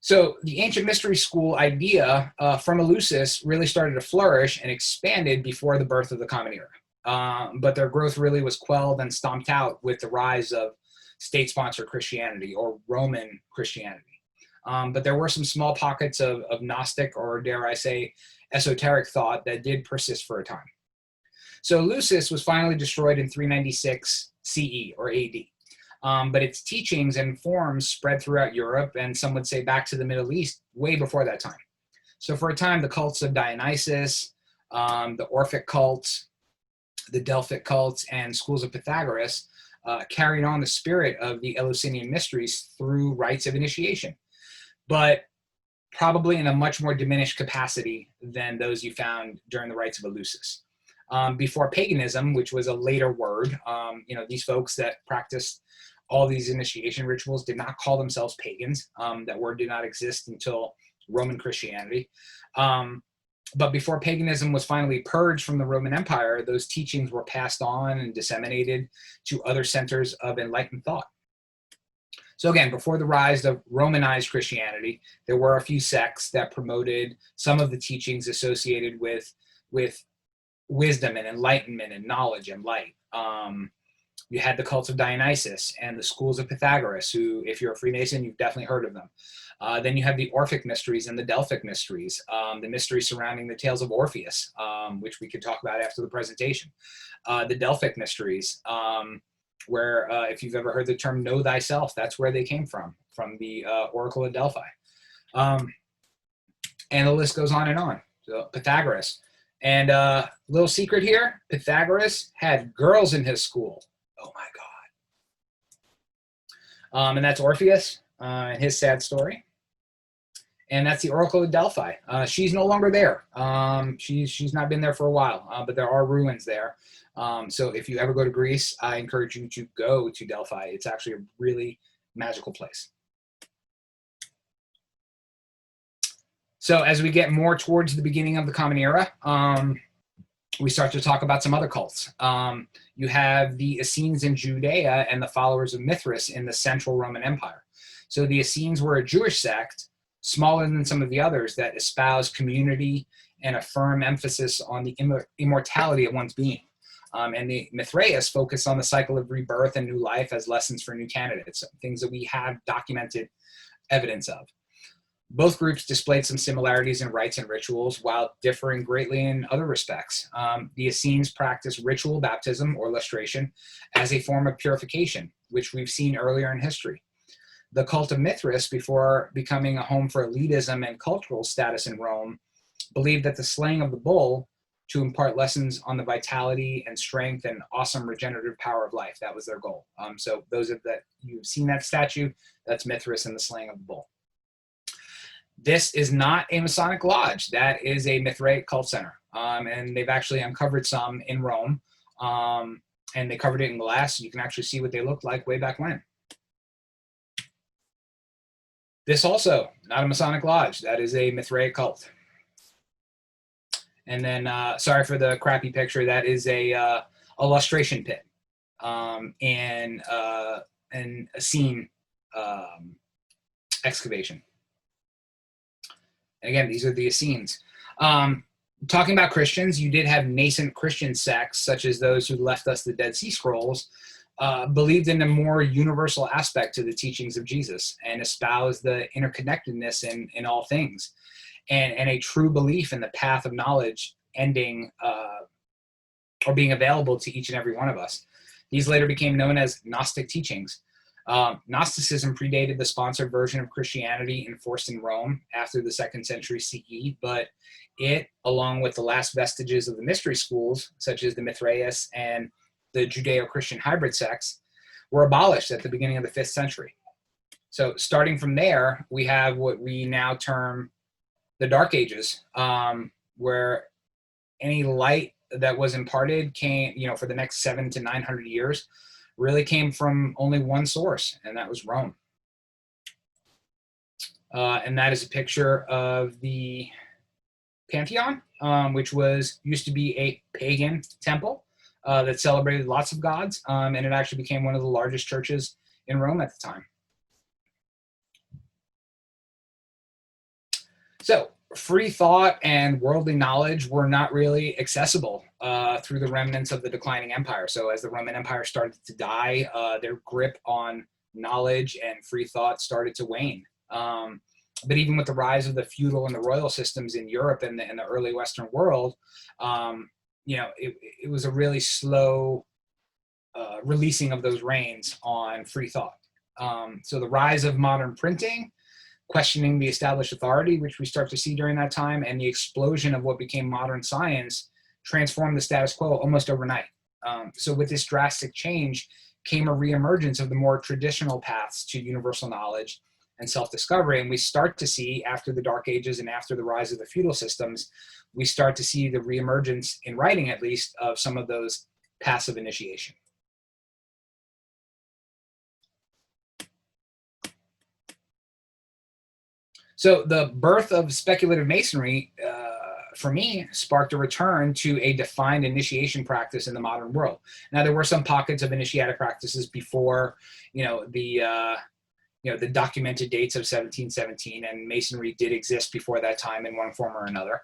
So the ancient mystery school idea from Eleusis really started to flourish and expanded before the birth of the Common Era. But their growth really was quelled and stomped out with the rise of state-sponsored Christianity or Roman Christianity. But there were some small pockets of Gnostic, or dare I say, esoteric thought that did persist for a time. So Eleusis was finally destroyed in 396 CE or AD. But its teachings and forms spread throughout Europe, and some would say back to the Middle East way before that time. So for a time, the cults of Dionysus, the Orphic cults, the Delphic cults, and schools of Pythagoras carried on the spirit of the Eleusinian mysteries through rites of initiation, but probably in a much more diminished capacity than those you found during the rites of Eleusis. Before paganism, which was a later word, these folks that practiced all these initiation rituals did not call themselves pagans. That word did not exist until Roman Christianity. But before paganism was finally purged from the Roman Empire, those teachings were passed on and disseminated to other centers of enlightened thought. So again, before the rise of Romanized Christianity, there were a few sects that promoted some of the teachings associated with wisdom and enlightenment and knowledge and light. You had the cults of Dionysus and the schools of Pythagoras, who, if you're a Freemason, you've definitely heard of them. Then you have the Orphic mysteries and the Delphic mysteries, the mysteries surrounding the tales of Orpheus, which we could talk about after the presentation. The Delphic mysteries, where if you've ever heard the term know thyself, that's where they came from the Oracle of Delphi. And the list goes on and on. So Pythagoras. And little secret here, Pythagoras had girls in his school. Oh my God. And that's Orpheus and his sad story. And that's the Oracle of Delphi. She's no longer there. She's not been there for a while, but there are ruins there. So if you ever go to Greece, I encourage you to go to Delphi. It's actually a really magical place. So as we get more towards the beginning of the Common Era, we start to talk about some other cults. You have the Essenes in Judea and the followers of Mithras in the Central Roman Empire. So the Essenes were a Jewish sect, smaller than some of the others, that espoused community and a firm emphasis on the immortality of one's being. And the Mithraeus focused on the cycle of rebirth and new life as lessons for new candidates, things that we have documented evidence of. Both groups displayed some similarities in rites and rituals, while differing greatly in other respects. The Essenes practiced ritual baptism or lustration as a form of purification, which we've seen earlier in history. The cult of Mithras, before becoming a home for elitism and cultural status in Rome, believed that the slaying of the bull to impart lessons on the vitality and strength and awesome regenerative power of life. That was their goal. So those that you've seen that statue, that's Mithras and the slaying of the bull. This is not a Masonic lodge. That is a Mithraic cult center. And they've actually uncovered some in Rome. And they covered it in glass. So you can actually see what they looked like way back when. This also, not a Masonic lodge. That is a Mithraic cult. And then, sorry for the crappy picture. That is a lustration pit and a scene excavation. Again, these are the Essenes. Talking about Christians, you did have nascent Christian sects, such as those who left us the Dead Sea Scrolls, believed in a more universal aspect to the teachings of Jesus and espoused the interconnectedness in all things, and a true belief in the path of knowledge ending or being available to each and every one of us. These later became known as Gnostic teachings. Gnosticism predated the sponsored version of Christianity enforced in Rome after the 2nd century CE, but it, along with the last vestiges of the mystery schools, such as the Mithraeus and the Judeo-Christian hybrid sects, were abolished at the beginning of the 5th century. So starting from there, we have what we now term the Dark Ages, where any light that was imparted came, for the next 700 to 900 years, really came from only one source, and that was Rome. And that is a picture of the Pantheon, which used to be a pagan temple that celebrated lots of gods, and it actually became one of the largest churches in Rome at the time. So free thought and worldly knowledge were not really accessible through the remnants of the declining empire. So as the Roman Empire started to die, their grip on knowledge and free thought started to wane. But even with the rise of the feudal and the royal systems in Europe and the early Western world, it was a really slow releasing of those reins on free thought. So the rise of modern printing, questioning the established authority, which we start to see during that time, and the explosion of what became modern science transformed the status quo almost overnight. So with this drastic change came a reemergence of the more traditional paths to universal knowledge and self-discovery. And we start to see, after the Dark Ages and after the rise of the feudal systems, we start to see the reemergence, in writing at least, of some of those paths of initiation. So the birth of speculative masonry, for me, sparked a return to a defined initiation practice in the modern world. Now, there were some pockets of initiatic practices before, the documented dates of 1717, and masonry did exist before that time in one form or another.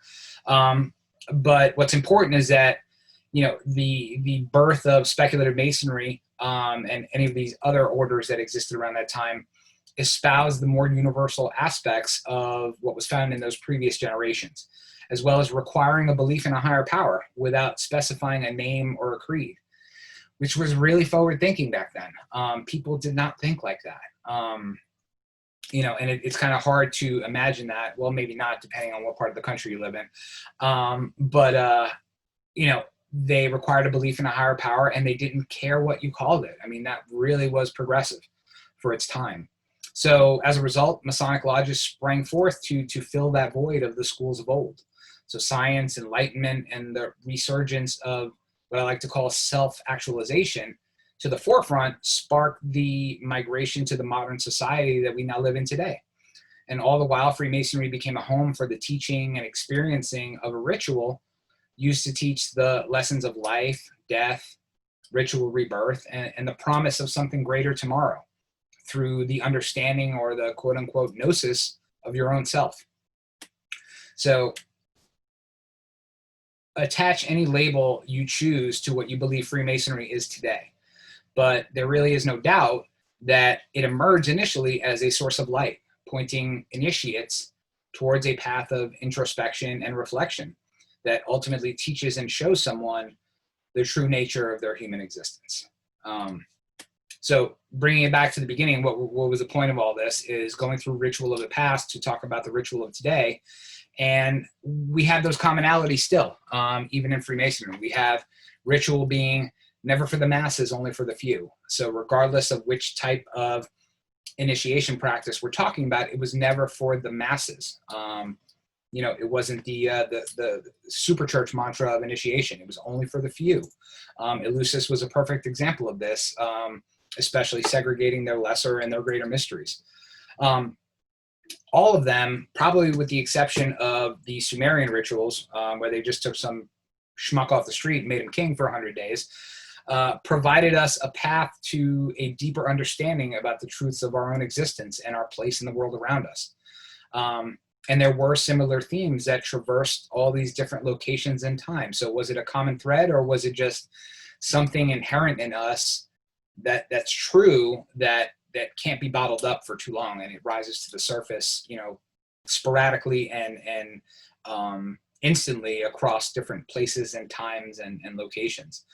But what's important is that, the birth of speculative masonry and any of these other orders that existed around that time espouse the more universal aspects of what was found in those previous generations, as well as requiring a belief in a higher power without specifying a name or a creed, which was really forward thinking back then. People did not think like that. And it's kind of hard to imagine that. Well, maybe not, depending on what part of the country you live in. They required a belief in a higher power, and they didn't care what you called it. I mean, that really was progressive for its time. So as a result, Masonic lodges sprang forth to fill that void of the schools of old. So science, enlightenment, and the resurgence of what I like to call self-actualization to the forefront sparked the migration to the modern society that we now live in today. And all the while, Freemasonry became a home for the teaching and experiencing of a ritual used to teach the lessons of life, death, ritual rebirth, and the promise of something greater tomorrow, through the understanding or the quote unquote gnosis of your own self. So attach any label you choose to what you believe Freemasonry is today. But there really is no doubt that it emerged initially as a source of light, pointing initiates towards a path of introspection and reflection that ultimately teaches and shows someone the true nature of their human existence. So bringing it back to the beginning, what was the point of all this is going through ritual of the past to talk about the ritual of today. And we have those commonalities still, even in Freemasonry. We have ritual being never for the masses, only for the few. So regardless of which type of initiation practice we're talking about, it was never for the masses. It wasn't the super church mantra of initiation. It was only for the few. Eleusis was a perfect example of this, especially segregating their lesser and their greater mysteries. All of them, probably with the exception of the Sumerian rituals, where they just took some schmuck off the street and made him king for 100 days, provided us a path to a deeper understanding about the truths of our own existence and our place in the world around us. And there were similar themes that traversed all these different locations in time. So was it a common thread, or was it just something inherent in us that's true, that can't be bottled up for too long, and it rises to the surface, sporadically and instantly across different places and times and locations.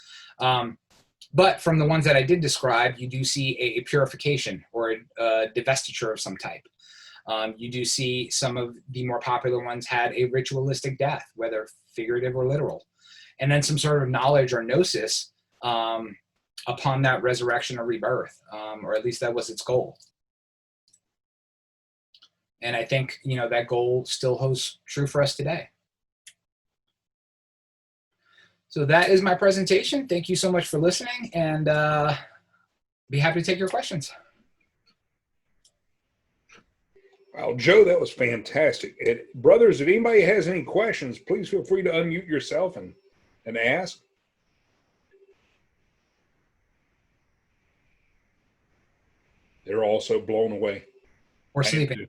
But from the ones that I did describe, you do see a purification or a divestiture of some type. You do see some of the more popular ones had a ritualistic death, whether figurative or literal, and then some sort of knowledge or gnosis upon that resurrection or rebirth, or at least that was its goal. And I think, that goal still holds true for us today. So that is my presentation. Thank you so much for listening, and be happy to take your questions. Well, Joe, that was fantastic. And brothers, if anybody has any questions, please feel free to unmute yourself and ask. They're also blown away. Or sleeping.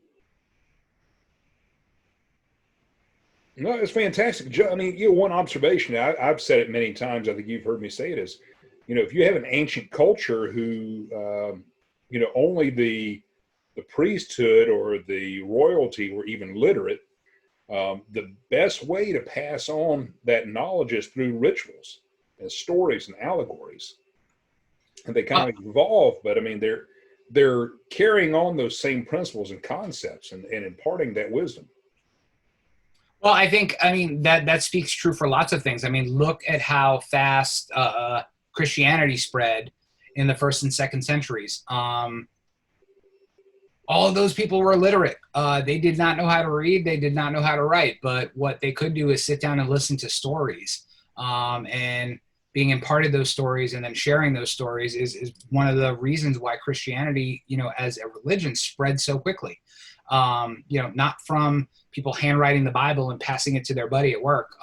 No, it's fantastic, Joe. I mean, one observation, I've said it many times, I think you've heard me say it, is, if you have an ancient culture who, only the priesthood or the royalty were even literate, the best way to pass on that knowledge is through rituals and stories and allegories. And they kind of evolve, but I mean, they're carrying on those same principles and concepts and imparting that wisdom. Well, I think, that speaks true for lots of things. I mean, look at how fast Christianity spread in the 1st and 2nd centuries. All of those people were illiterate. They did not know how to read. They did not know how to write. But what they could do is sit down and listen to stories. And being imparted those stories and then sharing those stories is one of the reasons why Christianity, as a religion, spread so quickly. Not from people handwriting the Bible and passing it to their buddy at work.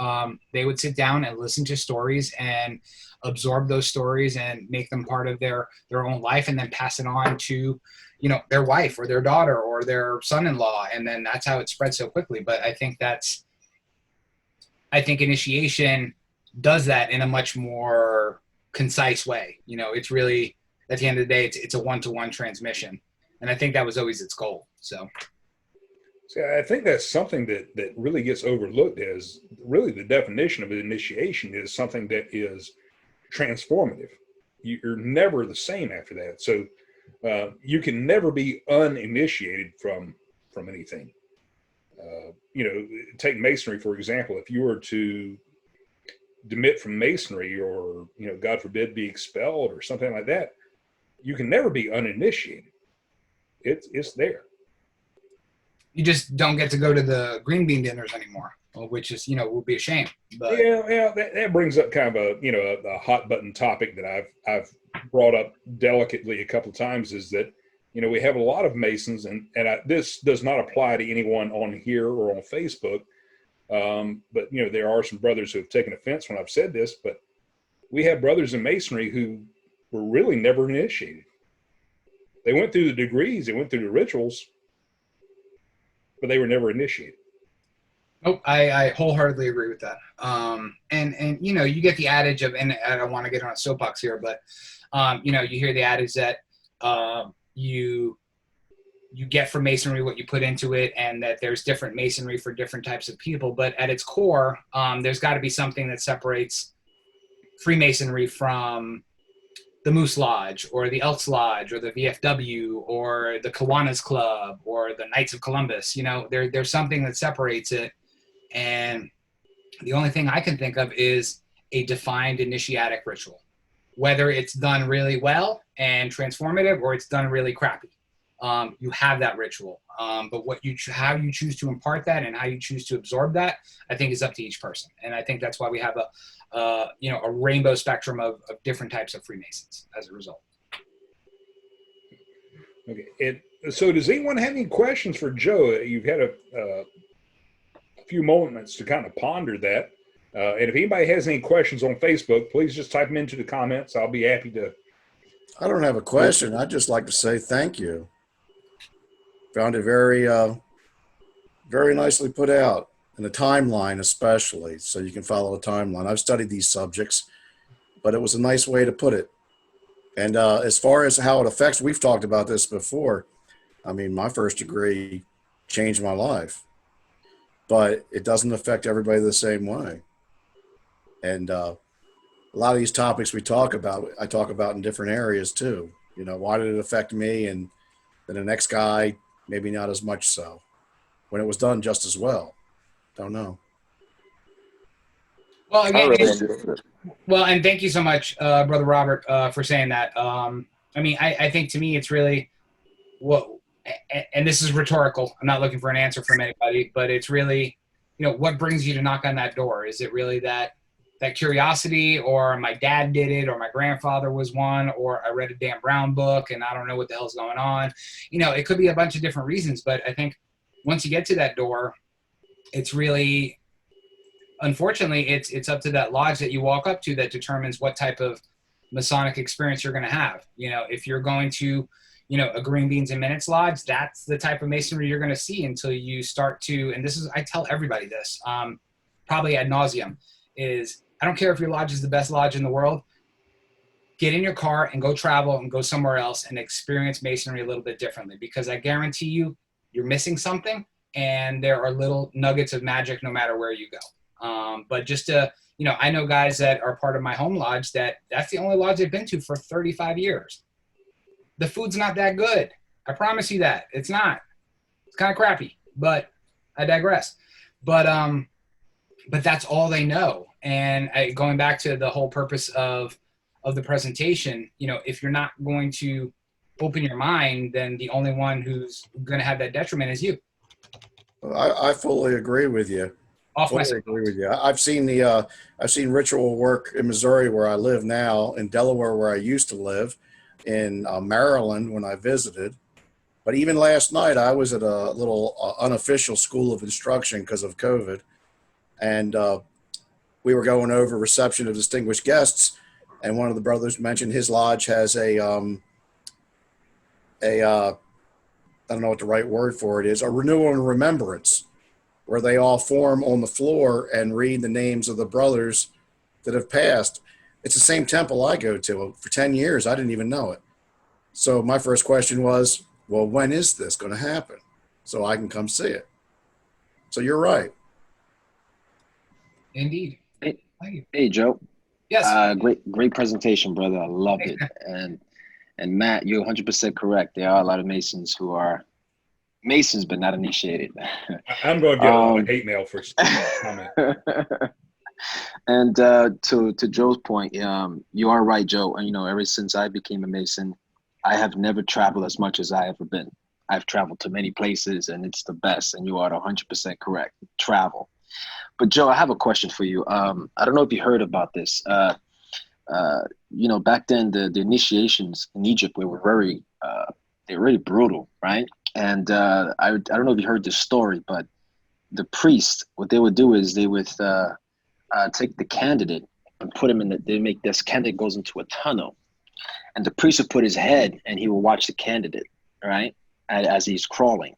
They would sit down and listen to stories and absorb those stories and make them part of their own life, and then pass it on to, their wife or their daughter or their son-in-law. And then that's how it spread so quickly. But I think initiation does that in a much more concise way. It's really, at the end of the day, it's a one-to-one transmission. And I think that was always its goal. So I think that's something that really gets overlooked, as really the definition of initiation is something that is transformative. You're never the same after that. So you can never be uninitiated from anything. Take Masonry, for example. If you were to demit from Masonry or, God forbid, be expelled or something like that, you can never be uninitiated. It's there. You just don't get to go to the green bean dinners anymore, which is, will be a shame. But yeah, that brings up kind of a hot button topic that I've brought up delicately a couple of times, is that, we have a lot of Masons, and this does not apply to anyone on here or on Facebook. But there are some brothers who have taken offense when I've said this, but we have brothers in Masonry who were really never initiated. They went through the degrees, they went through the rituals, but they were never initiated. Oh, I wholeheartedly agree with that. And you get the adage of, and I don't want to get on a soapbox here, but you hear the adage that you get from Masonry what you put into it, and that there's different Masonry for different types of people. But at its core, there's got to be something that separates Freemasonry from the Moose Lodge or the Elks Lodge or the VFW or the Kiwanis Club or the Knights of Columbus. There's something that separates it. And the only thing I can think of is a defined initiatic ritual, whether it's done really well and transformative or it's done really crappy. You have that ritual. But how you choose to impart that and how you choose to absorb that, I think is up to each person. And I think that's why we have a rainbow spectrum of different types of Freemasons as a result. Okay. So does anyone have any questions for Joe? You've had a few moments to kind of ponder that. And if anybody has any questions on Facebook, please just type them into the comments. I'll be happy to. I don't have a question. I'd just like to say thank you. Found it very, very nicely put out, and the timeline especially, so you can follow a timeline. I've studied these subjects, but it was a nice way to put it. And as far as how it affects, we've talked about this before. I mean, my first degree changed my life, but it doesn't affect everybody the same way. And a lot of these topics we talk about, I talk about in different areas too. You know, why did it affect me? And then the next guy, maybe not as much so. When it was done just as well. Don't know. Well, I again, really enjoyed it. well, and thank you so much, Brother Robert, for saying that. I mean, I think to me it's really what, and this is rhetorical. I'm not looking for an answer from anybody, but it's really, you know, what brings you to knock on that door? Is it really that curiosity, or my dad did it, or my grandfather was one, or I read a Dan Brown book and I don't know what the hell's going on? You know, it could be a bunch of different reasons, but I think once you get to that door, it's really, unfortunately, it's up to that lodge that you walk up to that determines what type of Masonic experience you're going to have. You know, if you're going to, you know, a Green Beans and Minutes lodge, that's the type of masonry you're going to see until you start to, and this is, I tell everybody this, probably ad nauseum, is I don't care if your lodge is the best lodge in the world, get in your car and go travel and go somewhere else and experience masonry a little bit differently, because I guarantee you, you're missing something, and there are little nuggets of magic no matter where you go. But just to, you know, I know guys that are part of my home lodge that's the only lodge they've been to for 35 years. The food's not that good. I promise you that. It's not. It's kind of crappy, but I digress. But that's all they know. And going back to the whole purpose of the presentation, you know, if you're not going to open your mind, then the only one who's going to have that detriment is you. I fully agree with you. I've seen ritual work in Missouri where I live now, in Delaware where I used to live, in Maryland when I visited. But even last night, I was at a little unofficial school of instruction because of COVID, and we were going over reception of distinguished guests, and one of the brothers mentioned his lodge has I don't know what the right word for it is, a renewal and remembrance, where they all form on the floor and read the names of the brothers that have passed. It's the same temple I go to. For 10 years, I didn't even know it. So my first question was, well, when is this going to happen so I can come see it? So you're right. Indeed. Hey, Joe. Yes. Great presentation, brother. I loved it. And Matt, you're 100% correct. There are a lot of Masons who are Masons, but not initiated. I'm going to get a lot of hate mail for comment. And to Joe's point, you are right, Joe. And, you know, ever since I became a Mason, I have never traveled as much as I ever been. I've traveled to many places, and it's the best. And you are 100% correct. Travel. But Joe, I have a question for you. I don't know if you heard about this. You know, back then the initiations in Egypt were very they're really brutal, right? And I don't know if you heard this story, but the priest, what they would do is they would take the candidate and put him in they make this candidate goes into a tunnel, and the priest would put his head and he will watch the candidate, right, as he's crawling.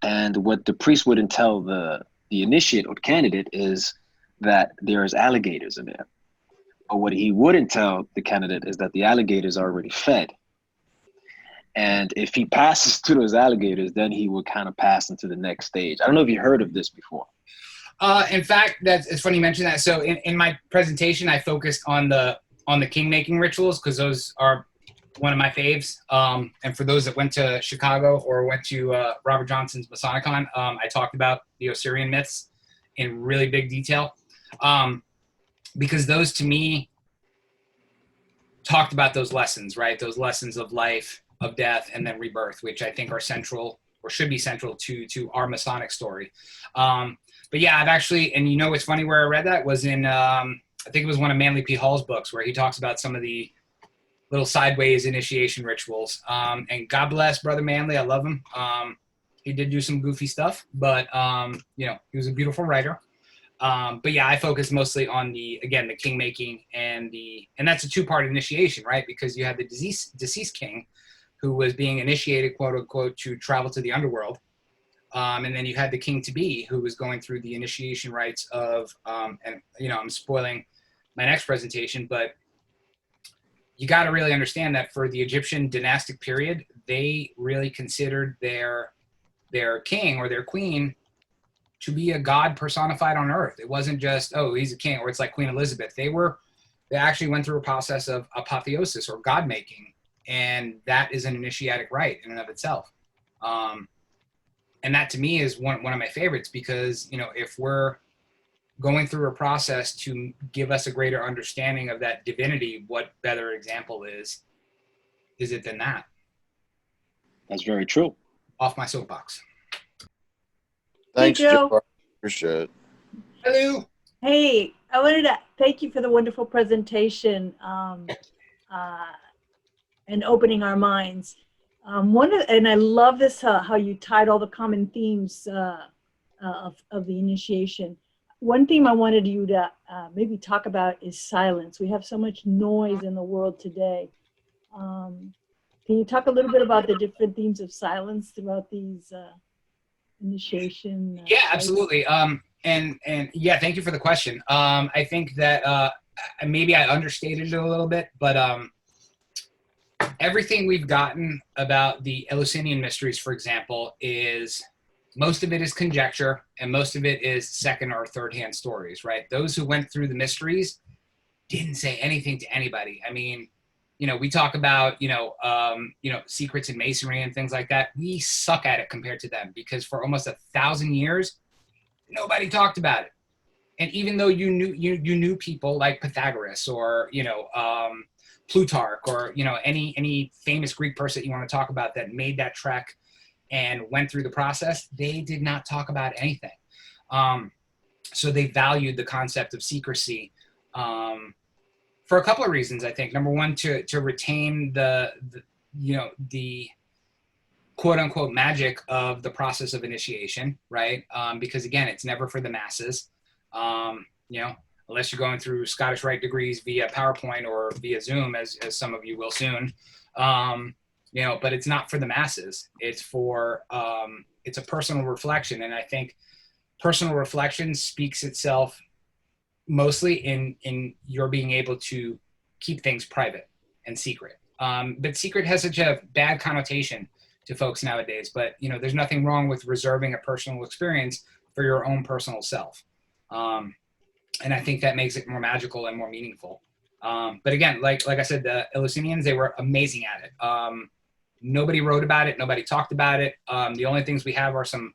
And what the priest wouldn't tell the initiate or candidate is that there's alligators in there. But what he wouldn't tell the candidate is that the alligators are already fed. And if he passes through those alligators, then he will kind of pass into the next stage. I don't know if you heard of this before. In fact, it's funny you mention that. So in my presentation, I focused on the king-making rituals, because those are one of my faves. And for those that went to Chicago or went to Robert Johnson's Masonicon, I talked about the Osirian myths in really big detail, because those to me talked about those lessons, right? Those lessons of life, of death, and then rebirth, which I think are central, or should be central to our Masonic story. But yeah, I've actually, and you know what's funny, where I read that was in, I think it was one of Manly P. Hall's books, where he talks about some of the little sideways initiation rituals. And God bless Brother Manly, I love him. He did do some goofy stuff, but you know, he was a beautiful writer. But yeah, I focus mostly on the king making, and that's a two-part initiation, right? Because you had the deceased king, who was being initiated, quote unquote, to travel to the underworld. And then you had the king to be, who was going through the initiation rites of, and you know, I'm spoiling my next presentation, but you got to really understand that for the Egyptian dynastic period, they really considered their king or their queen to be a god personified on earth. It wasn't just, oh, he's a king, or it's like Queen Elizabeth. They actually went through a process of apotheosis or god making, and that is an initiatic rite in and of itself. And that to me is one of my favorites, because, you know, if we're going through a process to give us a greater understanding of that divinity, what better example is it than that? That's very true. Off my soapbox. Thanks, Hey, Joe. Joe. Appreciate it. Hello. Hey, I wanted to thank you for the wonderful presentation and opening our minds. And I love this, how you tied all the common themes of the initiation. One theme I wanted you to maybe talk about is silence. We have so much noise in the world today. Can you talk a little bit about the different themes of silence throughout these initiation? Yeah, absolutely. And yeah, thank you for the question. I think that maybe I understated it a little bit, but everything we've gotten about the Eleusinian mysteries, for example, most of it is conjecture, and most of it is second or third hand stories, right? Those who went through the mysteries didn't say anything to anybody. I mean, you know, we talk about, secrets in masonry and things like that. We suck at it compared to them, because for almost 1,000 years, nobody talked about it. And even though you knew people like Pythagoras or, Plutarch or, any famous Greek person that you want to talk about that made that trek and went through the process, they did not talk about anything. So they valued the concept of secrecy for a couple of reasons, I think. Number one, to retain the quote unquote magic of the process of initiation, right? Because again, it's never for the masses. Unless you're going through Scottish Rite degrees via PowerPoint or via Zoom, as some of you will soon. But it's not for the masses. It's for, it's a personal reflection. And I think personal reflection speaks itself mostly in your being able to keep things private and secret. But secret has such a bad connotation to folks nowadays, but there's nothing wrong with reserving a personal experience for your own personal self. And I think that makes it more magical and more meaningful. But again, like I said, the Eleusinians, they were amazing at it. Nobody wrote about it. Nobody talked about it. The only things we have are some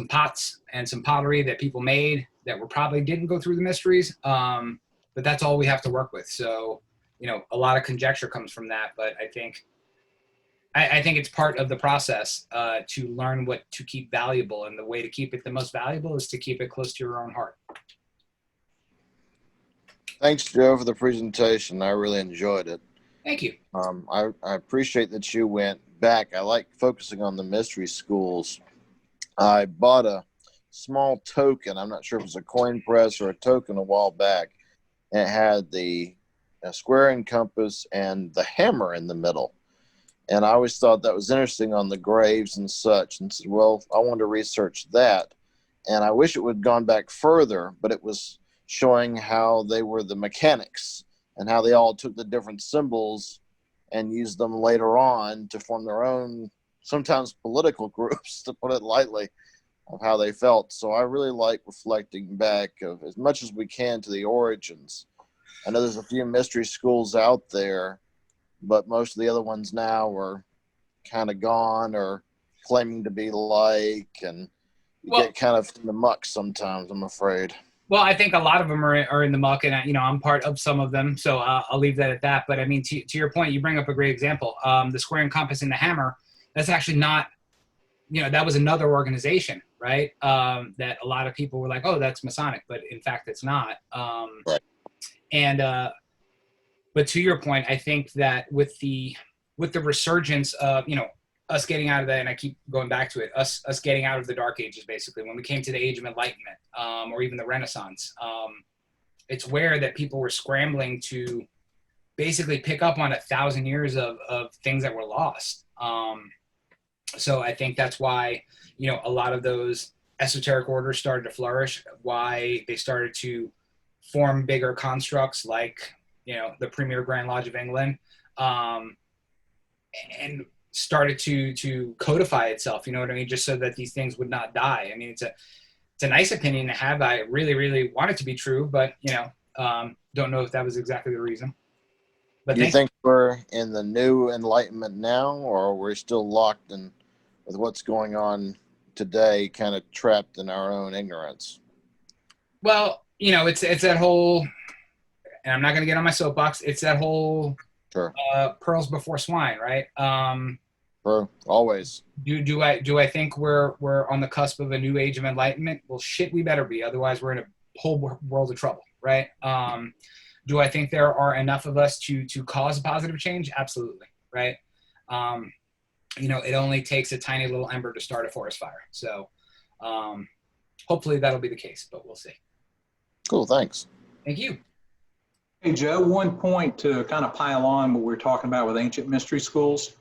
pots and some pottery that people made that probably didn't go through the mysteries. But that's all we have to work with. So, a lot of conjecture comes from that. But I think it's part of the process to learn what to keep valuable. And the way to keep it the most valuable is to keep it close to your own heart. Thanks, Joe, for the presentation. I really enjoyed it. Thank you. I appreciate that you went back. I like focusing on the mystery schools. I bought a small token. I'm not sure if it was a coin press or a token a while back. And it had the square and compass and the hammer in the middle. And I always thought that was interesting on the graves and such, and said, well, I wanted to research that. And I wish it would have gone back further, but it was showing how they were the mechanics and how they all took the different symbols and used them later on to form their own, sometimes political groups, to put it lightly, of how they felt. So I really like reflecting back of as much as we can to the origins. I know there's a few mystery schools out there, but most of the other ones now are kind of gone or claiming to be like, and you get kind of in the muck sometimes, I'm afraid. Well, I think a lot of them are in the muck, and I'm part of some of them, so I'll leave that at that. But I mean, to your point, you bring up a great example. The square and compass and the hammer, that's actually not, that was another organization, right? That a lot of people were like, oh, that's Masonic, but in fact, it's not. Right. And but to your point, I think that with the resurgence of, us getting out of that, and I keep going back to it, us getting out of the Dark Ages, basically, when we came to the Age of Enlightenment, or even the Renaissance, it's where that people were scrambling to basically pick up on 1,000 years of things that were lost. So I think that's why, a lot of those esoteric orders started to flourish, why they started to form bigger constructs like the premier Grand Lodge of England, and started to codify itself. You know what I mean? Just so that these things would not die. I mean, it's a nice opinion to have. I really, really want it to be true, but don't know if that was exactly the reason. But Do you think we're in the new enlightenment now, or we're still locked in with what's going on today, kind of trapped in our own ignorance? Well, it's that whole, and I'm not going to get on my soapbox. It's that whole Sure. Pearls before swine, right? Sure. Always. Do I think we're on the cusp of a new age of enlightenment? Well, shit, we better be. Otherwise, we're in a whole world of trouble, right? Do I think there are enough of us to cause a positive change? Absolutely, right? It only takes a tiny little ember to start a forest fire. So hopefully that'll be the case, but we'll see. Cool. Thanks. Thank you. Hey, Joe, one point to kind of pile on what we're talking about with ancient mystery schools.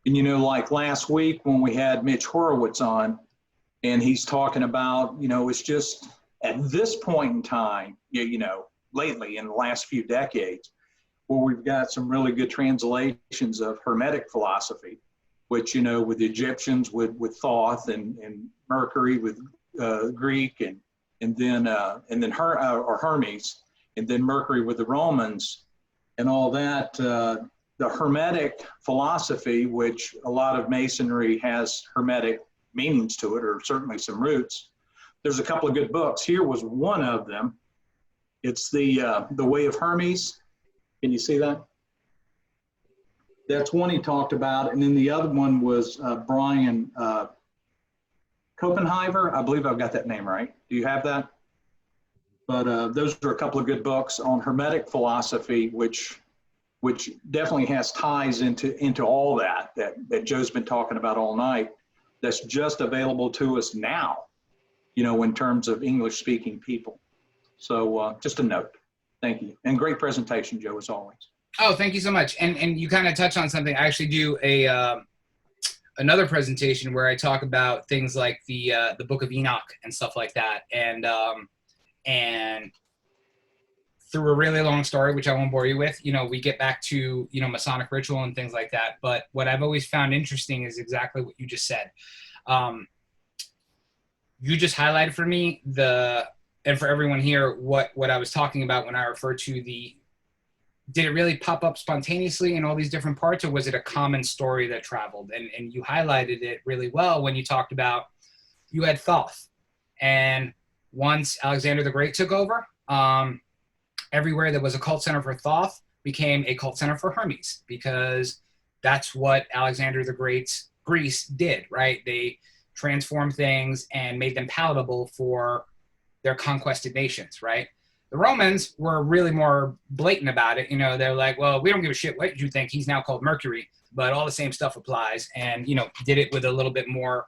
And, like last week when we had Mitch Horowitz on, and he's talking about, it's just at this point in time, lately in the last few decades, where we've got some really good translations of Hermetic philosophy, which, with the Egyptians with Thoth and Mercury with Greek and then Hermes, and then Mercury with the Romans and all that. The Hermetic philosophy, which a lot of Masonry has Hermetic meanings to it, or certainly some roots. There's a couple of good books. Here was one of them. It's the Way of Hermes. Can you see that? That's one he talked about. And then the other one was Brian Copenhaver. I believe I've got that name right. Do you have that? But those are a couple of good books on Hermetic philosophy, which definitely has ties into all that Joe's been talking about all night. That's just available to us now, in terms of English-speaking people. So just a note. Thank you. And great presentation, Joe, as always. Oh, thank you so much. And you kind of touch on something. I actually do another presentation where I talk about things like the Book of Enoch and stuff like that. And through a really long story, which I won't bore you with, we get back to, Masonic ritual and things like that. But what I've always found interesting is exactly what you just said. You just highlighted for me and for everyone here, what I was talking about when I referred to did it really pop up spontaneously in all these different parts, or was it a common story that traveled? And you highlighted it really well when you talked about, you had Thoth. And once Alexander the Great took over, everywhere that was a cult center for Thoth became a cult center for Hermes, because that's what Alexander the Great's Greece did, right? They transformed things and made them palatable for their conquested nations, right? The Romans were really more blatant about it. They're like, well, we don't give a shit what you think. He's now called Mercury, but all the same stuff applies. And, did it with a little bit more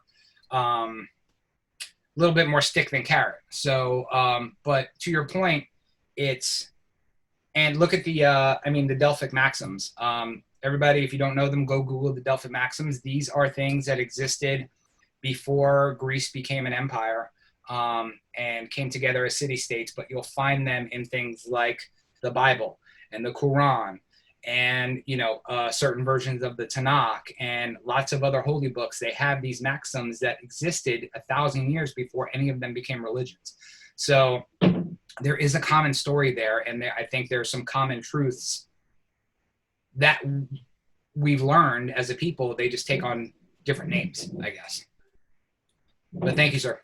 stick than carrot. So, but to your point, and look at the Delphic Maxims. Everybody, if you don't know them, go Google the Delphic Maxims. These are things that existed before Greece became an empire. And came together as city-states, but you'll find them in things like the Bible and the Quran and, certain versions of the Tanakh and lots of other holy books. They have these maxims that existed 1,000 years before any of them became religions. So there is a common story there, and I think there are some common truths that we've learned as a people. They just take on different names, I guess. But thank you, sir.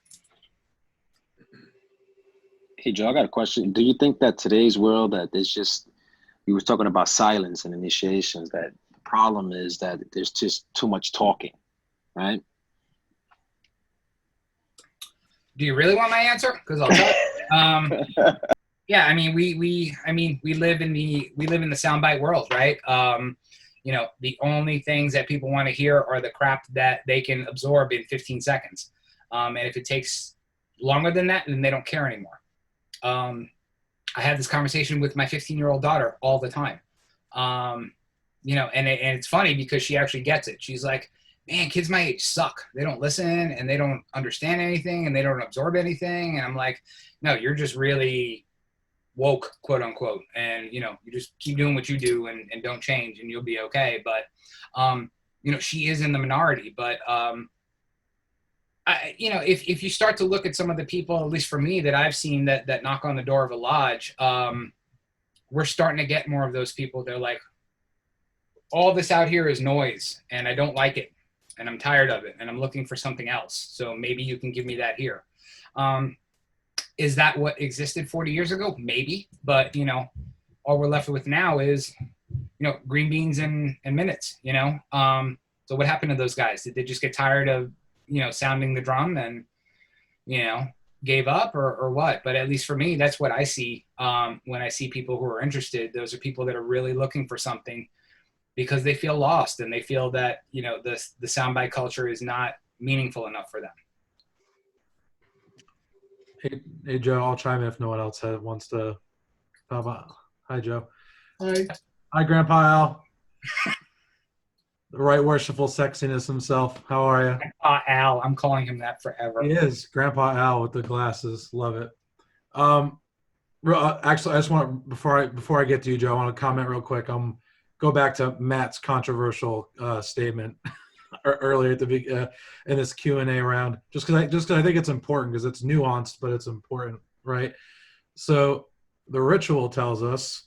Hey, Joe, I got a question. Do you think that today's world, that there's just, we were talking about silence and initiations, that the problem is that there's just too much talking, right? Do you really want my answer? Because I'll tell you. Yeah, we live in the soundbite world, right? The only things that people want to hear are the crap that they can absorb in 15 seconds. And if it takes longer than that, then they don't care anymore. I have this conversation with my 15-year-old daughter all the time. And it's funny because she actually gets it. She's like, man, kids my age suck. They don't listen and they don't understand anything and they don't absorb anything. And I'm like, no, you're woke, quote unquote, and you just keep doing what you do and don't change, and you'll be okay. But she is in the minority. But if you start to look at some of the people, at least for me, that I've seen that knock on the door of a lodge, we're starting to get more of those people. They're like, all this out here is noise, and I don't like it, and I'm tired of it, and I'm looking for something else. So maybe you can give me that here. Is that what existed 40 years ago? Maybe, but all we're left with now is, green beans and minutes. So what happened to those guys? Did they just get tired of sounding the drum and gave up, or what? But at least for me, that's what I see when I see people who are interested. Those are people that are really looking for something because they feel lost and they feel that the soundbite culture is not meaningful enough for them. Hey, Joe, I'll chime in if no one else wants to pop up. Hi, Joe. Hi, Grandpa Al. The right worshipful sexiness himself. How are you? Grandpa Al. I'm calling him that forever. He is. Grandpa Al with the glasses. Love it. Actually, I just want, before I get to you, Joe, I want to comment real quick. Go back to Matt's controversial statement earlier at the in this Q&A round, just because I think it's important, because it's nuanced, but it's important, right? So the ritual tells us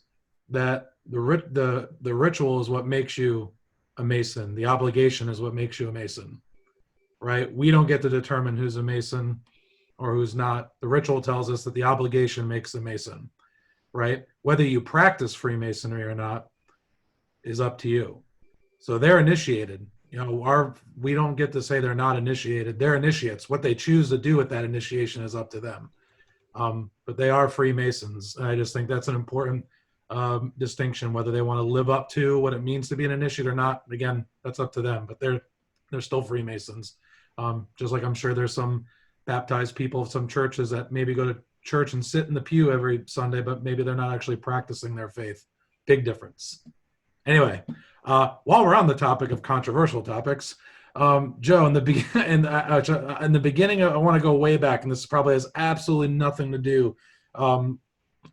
that the ritual is what makes you a Mason. The obligation is what makes you a Mason, right? We don't get to determine who's a Mason or who's not. The ritual tells us that the obligation makes a Mason, right? Whether you practice Freemasonry or not is up to you. So they're initiated. We don't get to say they're not initiated. They're initiates. What they choose to do with that initiation is up to them. But they are Freemasons. And I just think that's an important distinction, whether they want to live up to what it means to be an initiate or not. Again, that's up to them, but they're still Freemasons. Just like I'm sure there's some baptized people of some churches that maybe go to church and sit in the pew every Sunday, but maybe they're not actually practicing their faith. Big difference. Anyway, while we're on the topic of controversial topics, Joe, in the beginning, I want to go way back, and this probably has absolutely nothing to do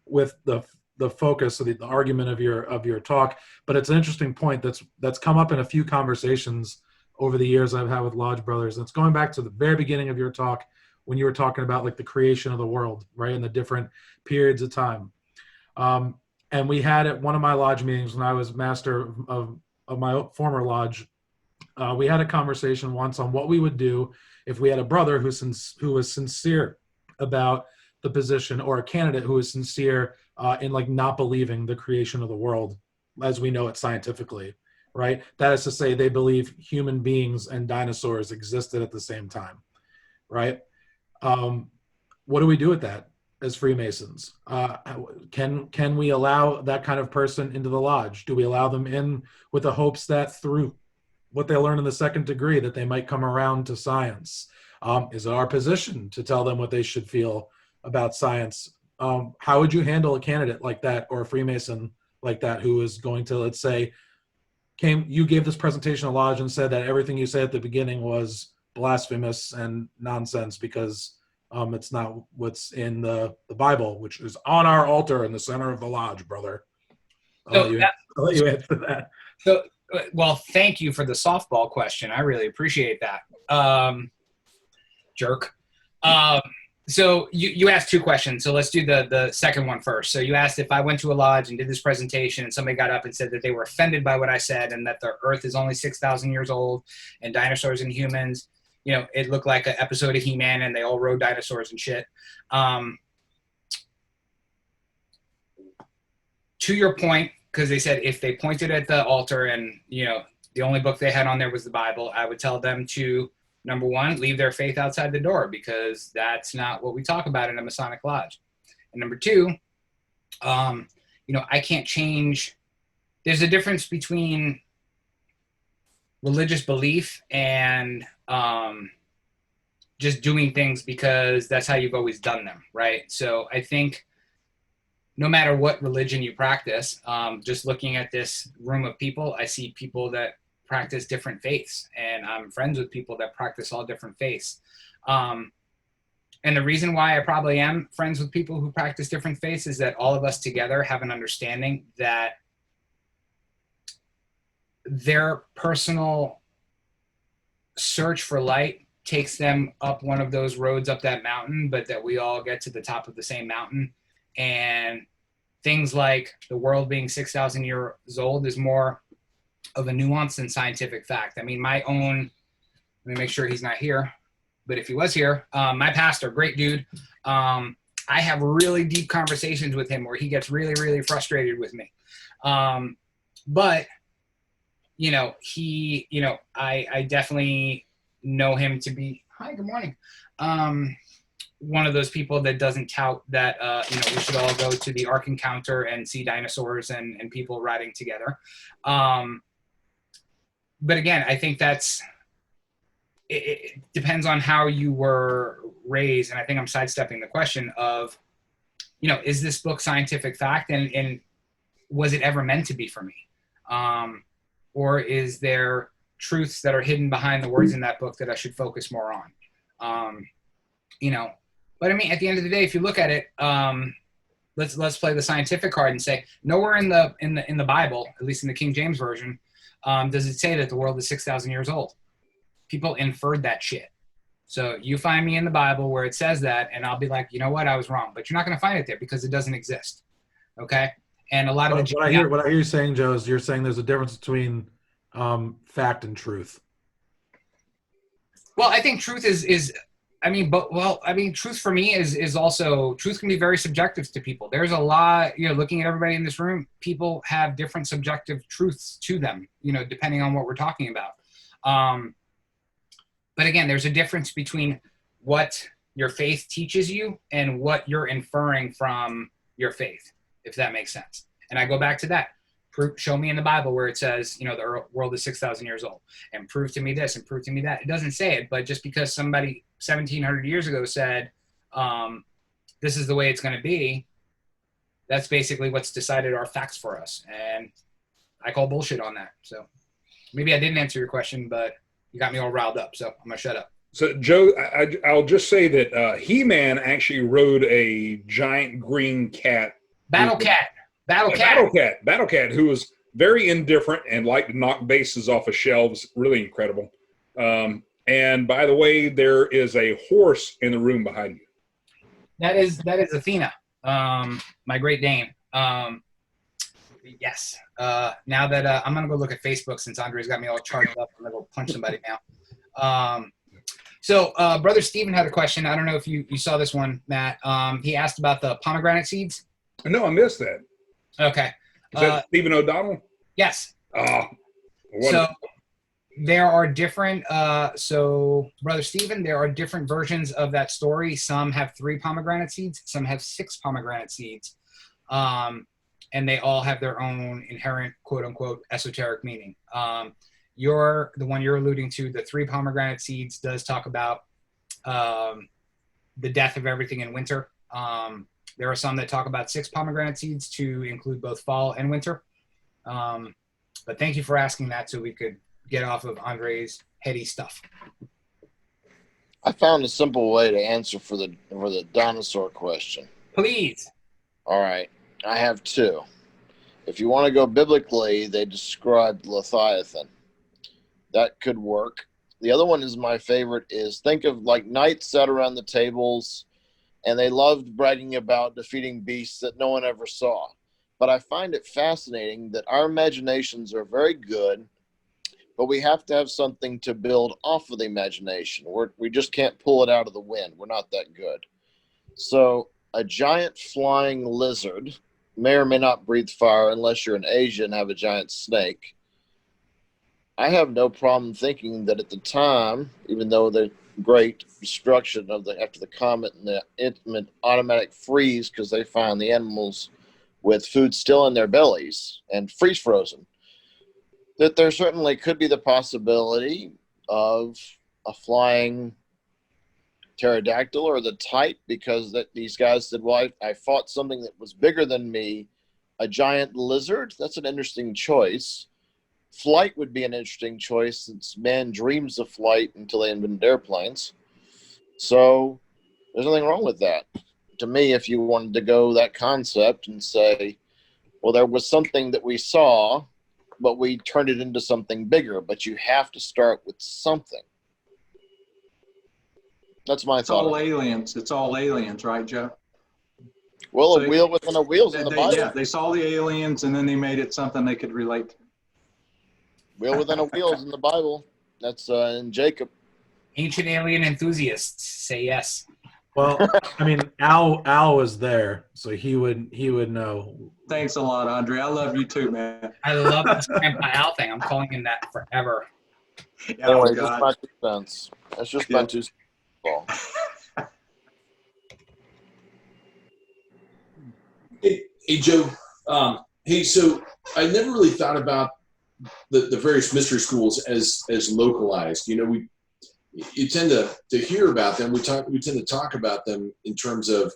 with the focus of the argument of your talk, but it's an interesting point that's come up in a few conversations over the years I've had with Lodge Brothers. And it's going back to the very beginning of your talk when you were talking about like the creation of the world, right, and the different periods of time. And we had at one of my lodge meetings when I was master of my former lodge, we had a conversation once on what we would do if we had a brother who was sincere about the position, or a candidate who was sincere in like not believing the creation of the world as we know it scientifically, right? That is to say, they believe human beings and dinosaurs existed at the same time, right? What do we do with that as Freemasons? Can we allow that kind of person into the lodge? Do we allow them in with the hopes that through what they learn in the second degree that they might come around to science? Is it our position to tell them what they should feel about science? How would you handle a candidate like that, or a Freemason like that, who is going to, let's say, you gave this presentation at lodge and said that everything you said at the beginning was blasphemous and nonsense because it's not what's in the Bible, which is on our altar in the center of the lodge, brother. I'll let you answer that. So, well, thank you for the softball question. I really appreciate that. Jerk. So you asked two questions. So let's do the second one first. So you asked if I went to a lodge and did this presentation and somebody got up and said that they were offended by what I said and that the earth is only 6,000 years old and dinosaurs and humans, it looked like an episode of He-Man and they all rode dinosaurs and shit. To your point, because they said if they pointed at the altar and, the only book they had on there was the Bible, I would tell them to, number one, leave their faith outside the door, because that's not what we talk about in a Masonic lodge. And number two, I can't change. There's a difference between religious belief and just doing things because that's how you've always done them, right? So I think no matter what religion you practice, just looking at this room of people, I see people that practice different faiths, and I'm friends with people that practice all different faiths. And And the reason why I probably am friends with people who practice different faiths is that all of us together have an understanding that their personal search for light takes them up one of those roads up that mountain, but that we all get to the top of the same mountain. And things like the world being 6,000 years old is more of a nuance than scientific fact. I mean, my own, let me make sure he's not here, but if he was here, my pastor, great dude. I have really deep conversations with him where he gets really, really frustrated with me. But you know, I definitely know him to be, hi, good morning. One of those people that doesn't tout that, we should all go to the Ark Encounter and see dinosaurs and people riding together. But again, I think it depends on how you were raised. And I think I'm sidestepping the question of, is this book scientific fact? And was it ever meant to be for me? Or is there truths that are hidden behind the words in that book that I should focus more on? But I mean, at the end of the day, if you look at it, let's play the scientific card and say, nowhere in the Bible, at least in the King James Version, does it say that the world is 6,000 years old. People inferred that shit. So you find me in the Bible where it says that, and I'll be like, you know what, I was wrong. But you're not going to find it there because it doesn't exist. Okay? And a lot of what I hear you saying, Joe, is you're saying there's a difference between fact and truth. Well, I think truth truth for me is also, truth can be very subjective to people. There's a lot, looking at everybody in this room, people have different subjective truths to them, depending on what we're talking about. But again, there's a difference between what your faith teaches you and what you're inferring from your faith, if that makes sense. And I go back to that. Show me in the Bible where it says, the world is 6,000 years old, and prove to me this and prove to me that. It doesn't say it, but just because somebody 1,700 years ago said, this is the way it's going to be, that's basically what's decided our facts for us. And I call bullshit on that. So maybe I didn't answer your question, but you got me all riled up. So I'm going to shut up. So, Joe, I'll just say that He-Man actually rode a giant green cat. Battle Cat, who was very indifferent and liked to knock bases off of shelves. Really incredible. And by the way, there is a horse in the room behind you. That is Athena, my Great Dane. Yes. Now that I'm going to go look at Facebook since Andre's got me all charged up. I'm going to go punch somebody now. So Brother Stephen had a question. I don't know if you saw this one, Matt. He asked about the pomegranate seeds. No, I missed that. Okay. Is that Stephen O'Donnell? Yes. Oh, so there are different, Brother Stephen, there are different versions of that story. Some have 3 pomegranate seeds. Some have 6 pomegranate seeds. And they all have their own inherent, quote unquote, esoteric meaning. The one you're alluding to, the 3 pomegranate seeds, does talk about the death of everything in winter. There are some that talk about 6 pomegranate seeds to include both fall and winter. But thank you for asking that so we could get off of Andre's heady stuff. I found a simple way to answer for the dinosaur question. Please. All right. I have 2. If you want to go biblically, they described Leviathan. That could work. The other one is my favorite, is think of like knights sat around the tables and they loved bragging about defeating beasts that no one ever saw. But I find it fascinating that our imaginations are very good, but we have to have something to build off of the imagination. We just can't pull it out of the wind. We're not that good. So a giant flying lizard may or may not breathe fire unless you're an Asian and have a giant snake. I have no problem thinking that at the time, even though the great destruction after the comet and the intimate automatic freeze because they find the animals with food still in their bellies and freeze frozen, that there certainly could be the possibility of a flying pterodactyl or the type, because these guys said, well, I fought something that was bigger than me, a giant lizard. That's an interesting choice. Flight would be an interesting choice since man dreams of flight until they invented airplanes. So There's nothing wrong with that. To me, if you wanted to go that concept and say, well, there was something that we saw, but we turned it into something bigger. But you have to start with something. That's my It's thought. all aliens. It's all aliens, right, Joe? Well, So a wheel within a wheel's in the Bible. Yeah, they saw the aliens and then they made it something they could relate to. Wheel within a wheel's in the Bible. That's in Jacob. Ancient alien enthusiasts say yes. Well, I mean, Al was there, so he would know. Thanks a lot, Andre. I love you too, man. I love this Grandpa Al thing. I'm calling him that forever. Anyway, Oh, just God. my 2 cents. That's just my 2 cents. Hey Joe, hey, so I never really thought about the various mystery schools as localized. You know, you tend to hear about them. We tend to talk about them in terms of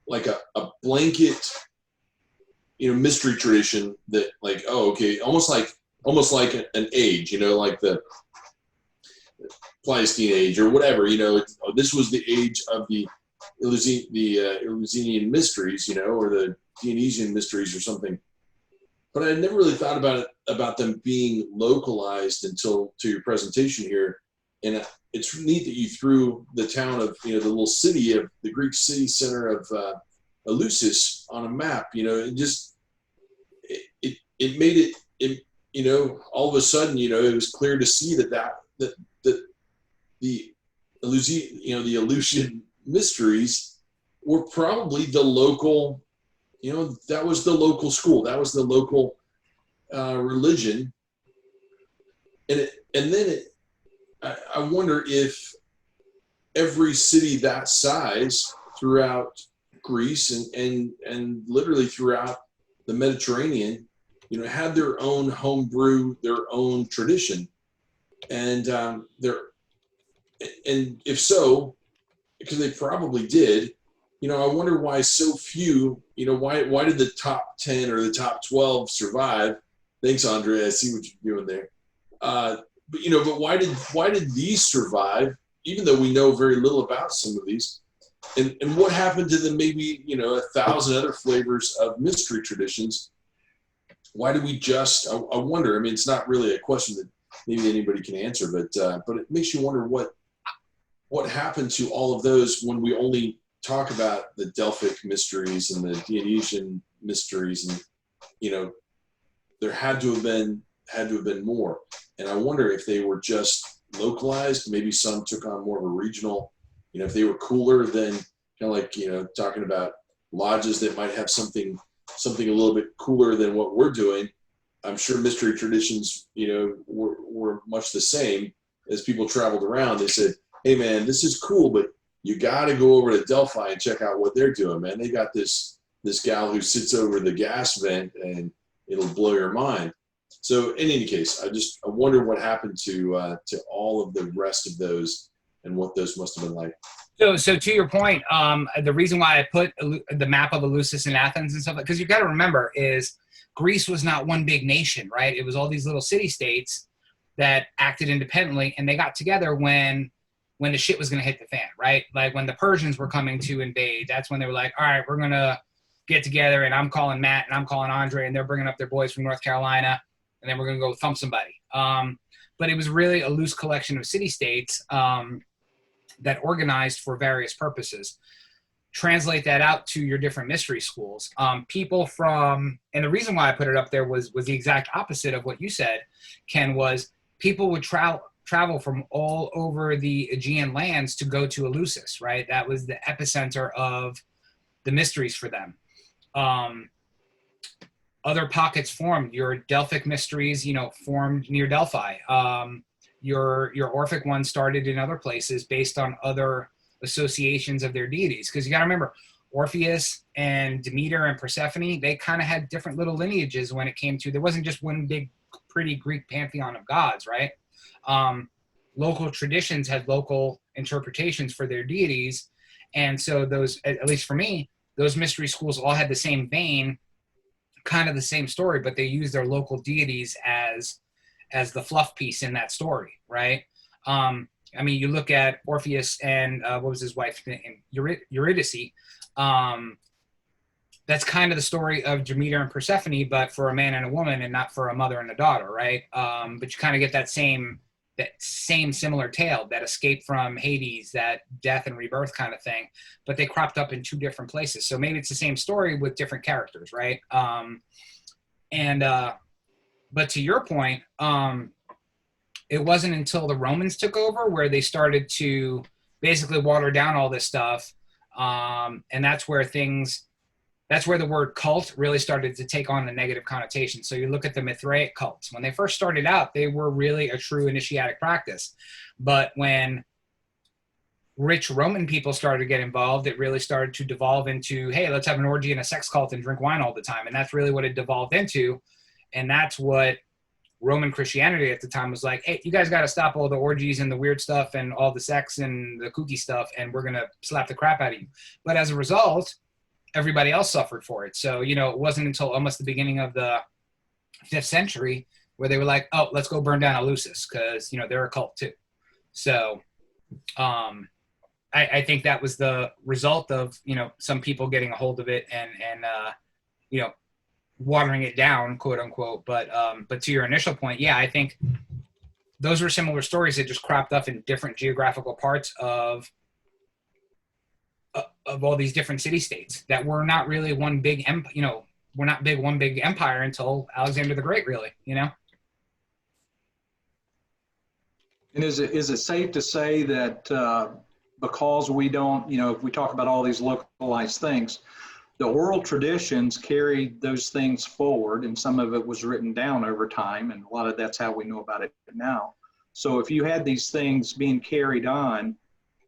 like a blanket, mystery tradition that like, oh, okay, almost like an age, like the Pleistocene age or whatever. This was the age of the Eleusinian mysteries, or the Dionysian mysteries or something. But I never really thought about them being localized until to your presentation here. And it's neat that you threw the town of, the little city of the Greek city center of Eleusis on a map. It just it made it all of a sudden, it was clear to see that the Eleusinian mysteries were probably the local, that was the local school, that was the local religion, and then I wonder if every city that size throughout Greece and literally throughout the Mediterranean, had their own homebrew, their own tradition, and if so, because they probably did, I wonder why so few, why did the top 10 or the top 12 survive? Thanks, Andre. I see what you're doing there. But why did these survive, even though we know very little about some of these? And what happened to the maybe, 1,000 other flavors of mystery traditions? Why do we just, I wonder, I mean, it's not really a question that maybe anybody can answer, but it makes you wonder what happened to all of those when we only talk about the Delphic mysteries and the Dionysian mysteries, and there had to have been more. And I wonder if they were just localized. Maybe some took on more of a regional. If they were cooler than kind of like talking about lodges that might have something a little bit cooler than what we're doing. I'm sure mystery traditions were much the same. As people traveled around, they said, hey man, this is cool, but you got to go over to Delphi and check out what they're doing, man. They got this gal who sits over the gas vent and it'll blow your mind. So in any case, I wonder what happened to all of the rest of those and what those must have been like. So to your point, the reason why I put the map of Eleusis in Athens and stuff, because you got to remember is Greece was not one big nation, right? It was all these little city-states that acted independently, and they got together when the shit was going to hit the fan, right? Like when the Persians were coming to invade, that's when they were like, all right, we're going to get together, and I'm calling Matt and I'm calling Andre, and they're bringing up their boys from North Carolina, and then we're going to go thump somebody. But it was really a loose collection of city-states that organized for various purposes. Translate that out to your different mystery schools. People from, and the reason why I put it up there was the exact opposite of what you said, Ken, was people would travel from all over the Aegean lands to go to Eleusis, right? That was the epicenter of the mysteries for them. Other pockets formed. Your Delphic mysteries, formed near Delphi. Your Orphic ones started in other places based on other associations of their deities. Because you got to remember, Orpheus and Demeter and Persephone, they kind of had different little lineages when it came to, there wasn't just one big pretty Greek pantheon of gods, right? Local traditions had local interpretations for their deities. And so those, at least for me, those mystery schools all had the same vein, kind of the same story, but they used their local deities as the fluff piece in that story, right? I mean, you look at Orpheus and what was his wife's name? Eurydice. That's kind of the story of Demeter and Persephone, but for a man and a woman, and not for a mother and a daughter, right? But you kind of get that same similar tale, that escape from Hades, that death and rebirth kind of thing, but they cropped up in two different places. So maybe it's the same story with different characters, right? But to your point, it wasn't until the Romans took over where they started to basically water down all this stuff. And that's where the word cult really started to take on a negative connotation. So you look at the Mithraic cults. When they first started out, they were really a true initiatic practice. But when rich Roman people started to get involved, it really started to devolve into, hey, let's have an orgy and a sex cult and drink wine all the time. And that's really what it devolved into. And that's what Roman Christianity at the time was like, hey, you guys got to stop all the orgies and the weird stuff and all the sex and the kooky stuff, and we're going to slap the crap out of you. But as a result, everybody else suffered for it. So, you know, it wasn't until almost the beginning of the 5th century where they were like, oh, let's go burn down Eleusis because, you know, they're a cult too. So I think that was the result of, you know, some people getting a hold of it and you know, watering it down, quote unquote. But to your initial point, yeah, I think those were similar stories that just cropped up in different geographical parts of all these different city-states that were not really one big one big empire until Alexander the Great, really, you know. And is it safe to say that because we don't, you know, if we talk about all these localized things, the oral traditions carried those things forward, and some of it was written down over time, and a lot of that's how we know about it now. So if you had these things being carried on,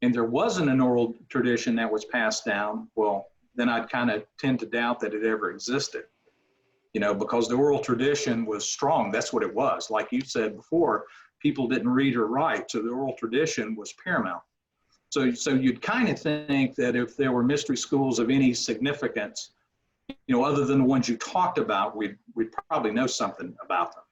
and there wasn't an oral tradition that was passed down, well, then I'd kind of tend to doubt that it ever existed, you know, because the oral tradition was strong. That's what it was. Like you said before, people didn't read or write, so the oral tradition was paramount. So you'd kind of think that if there were mystery schools of any significance, you know, other than the ones you talked about, we'd probably know something about them.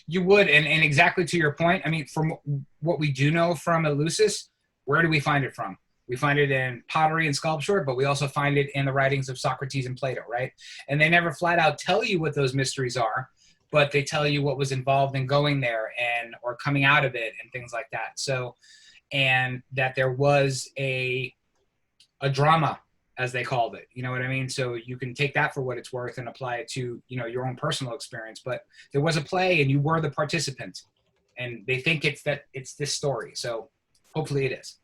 You would, and exactly to your point, I mean, from what we do know from Eleusis, where do we find it from? We find it in pottery and sculpture, but we also find it in the writings of Socrates and Plato, right? And they never flat out tell you what those mysteries are, but they tell you what was involved in going there and or coming out of it and things like that. So, and that there was a drama, as they called it, you know what I mean? So you can take that for what it's worth and apply it to, you know, your own personal experience. But there was a play and you were the participant, and they think it's this story. So hopefully it is.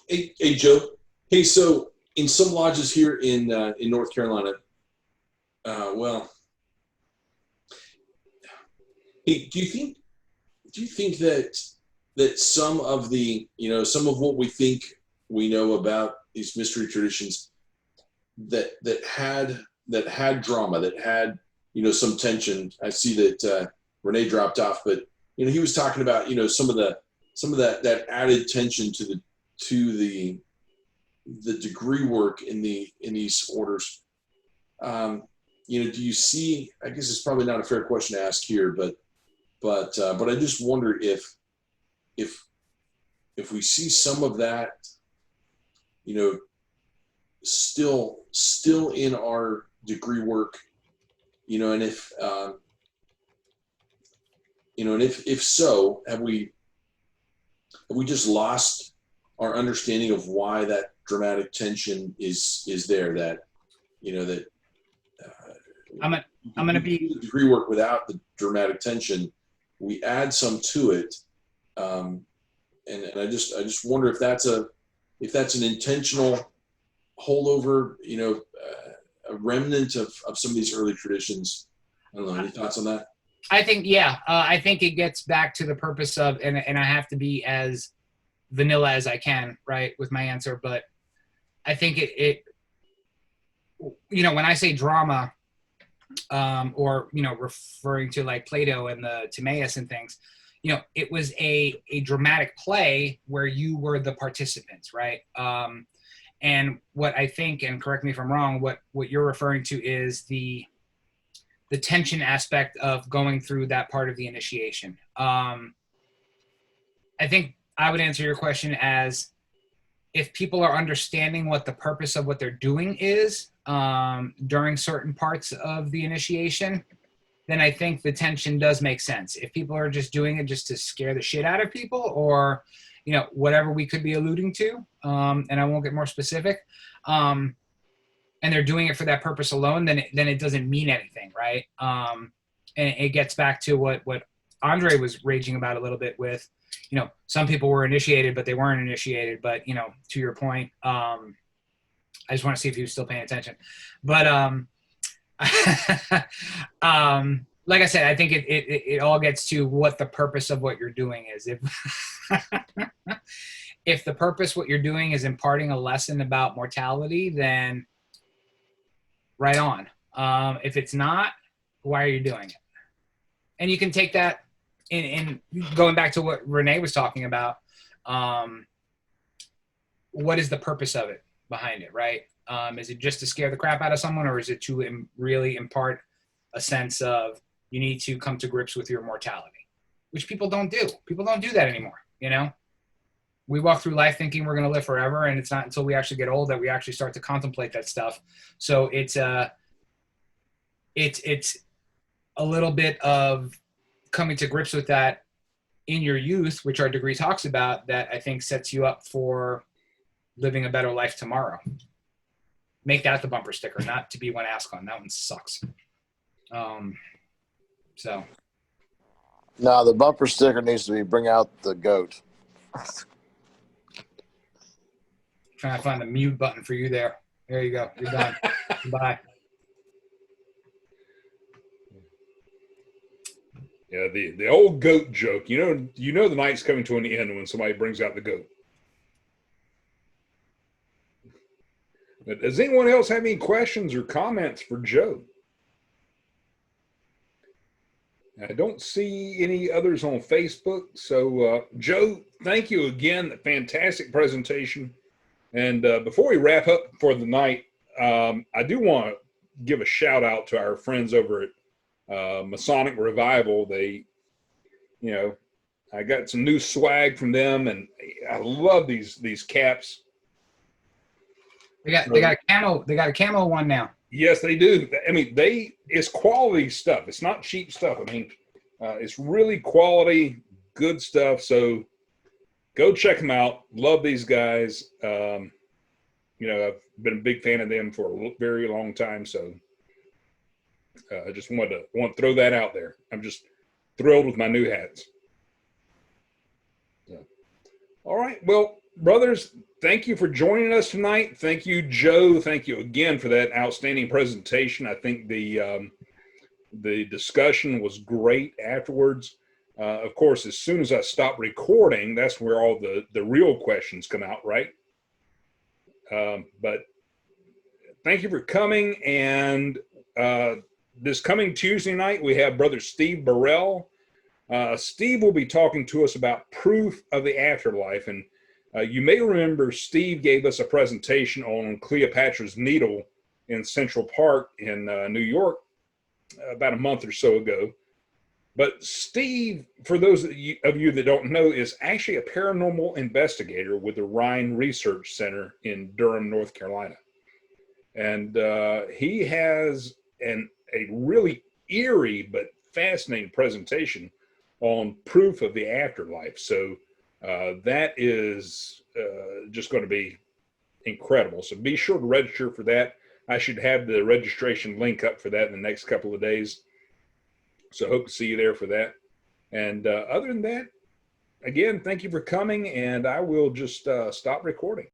Hey, Joe. Hey, so in some lodges here in North Carolina, hey, do you think that some of the, you know, some of what we think we know about these mystery traditions that had drama, that had, you know, some tension? I see that Renee dropped off, but, you know, he was talking about, you know, some of that added tension to the degree work in these orders. You know, do you see, I guess it's probably not a fair question to ask here, but I just wonder if we see some of that, you know, still in our degree work, you know, and if you know, and if so, have we just lost our understanding of why that dramatic tension is there? That, you know, that I'm gonna be degree work without the dramatic tension. We add some to it, and I just wonder if that's an intentional holdover, you know, a remnant of some of these early traditions. I don't know. Any thoughts on that? I think, yeah, I think it gets back to the purpose of, and I have to be as vanilla as I can, right, with my answer, but I think it you know, when I say drama, or, you know, referring to like Plato and the Timaeus and things, you know, it was a dramatic play where you were the participants, right? And what I think, and correct me if I'm wrong, what you're referring to is the the tension aspect of going through that part of the initiation. I think I would answer your question as if people are understanding what the purpose of what they're doing is during certain parts of the initiation, then I think the tension does make sense. If people are just doing it just to scare the shit out of people, or, you know, whatever we could be alluding to, and I won't get more specific, and they're doing it for that purpose alone, then it doesn't mean anything, right? And it gets back to what Andre was raging about a little bit with, you know, some people were initiated, but they weren't initiated. But, you know, to your point, I just want to see if he was still paying attention. But like I said, I think it all gets to what the purpose of what you're doing is. If the purpose what you're doing is imparting a lesson about mortality, then right on. If it's not, why are you doing it? And you can take that in going back to what Renee was talking about. What is the purpose of it behind it, right? Is it just to scare the crap out of someone, or is it to really impart a sense of you need to come to grips with your mortality, which people don't do. People don't do that anymore, you know? We walk through life thinking we're going to live forever, and it's not until we actually get old that we actually start to contemplate that stuff. So it's a little bit of coming to grips with that in your youth, which our degree talks about, that I think sets you up for living a better life tomorrow. Make that the bumper sticker, not to be one ask on. That one sucks. So. No, the bumper sticker needs to be bring out the goat. Trying to find the mute button for you there. There you go. You're done. Bye. Yeah, the old goat joke. You know the night's coming to an end when somebody brings out the goat. But does anyone else have any questions or comments for Joe? I don't see any others on Facebook. So, Joe, thank you again. Fantastic presentation. And before we wrap up for the night, I do want to give a shout out to our friends over at Masonic Revival. They, you know, I got some new swag from them, and I love these caps. They got a camo one now. Yes, they do. I mean, it's quality stuff. It's not cheap stuff. I mean, it's really quality, good stuff. So go check them out. Love these guys. You know, I've been a big fan of them for a very long time. So I just want to throw that out there. I'm just thrilled with my new hats. So, all right. Well, brothers, thank you for joining us tonight. Thank you, Joe. Thank you again for that outstanding presentation. I think the discussion was great afterwards. Of course, as soon as I stop recording, that's where all the real questions come out, right? But thank you for coming. And this coming Tuesday night, we have Brother Steve Burrell. Steve will be talking to us about proof of the afterlife. And you may remember Steve gave us a presentation on Cleopatra's Needle in Central Park in New York about a month or so ago. But Steve, for those of you that don't know, is actually a paranormal investigator with the Rhine Research Center in Durham, North Carolina. And he has a really eerie but fascinating presentation on proof of the afterlife. So that is just going to be incredible. So be sure to register for that. I should have the registration link up for that in the next couple of days. So hope to see you there for that. And other than that, again, thank you for coming, and I will just stop recording.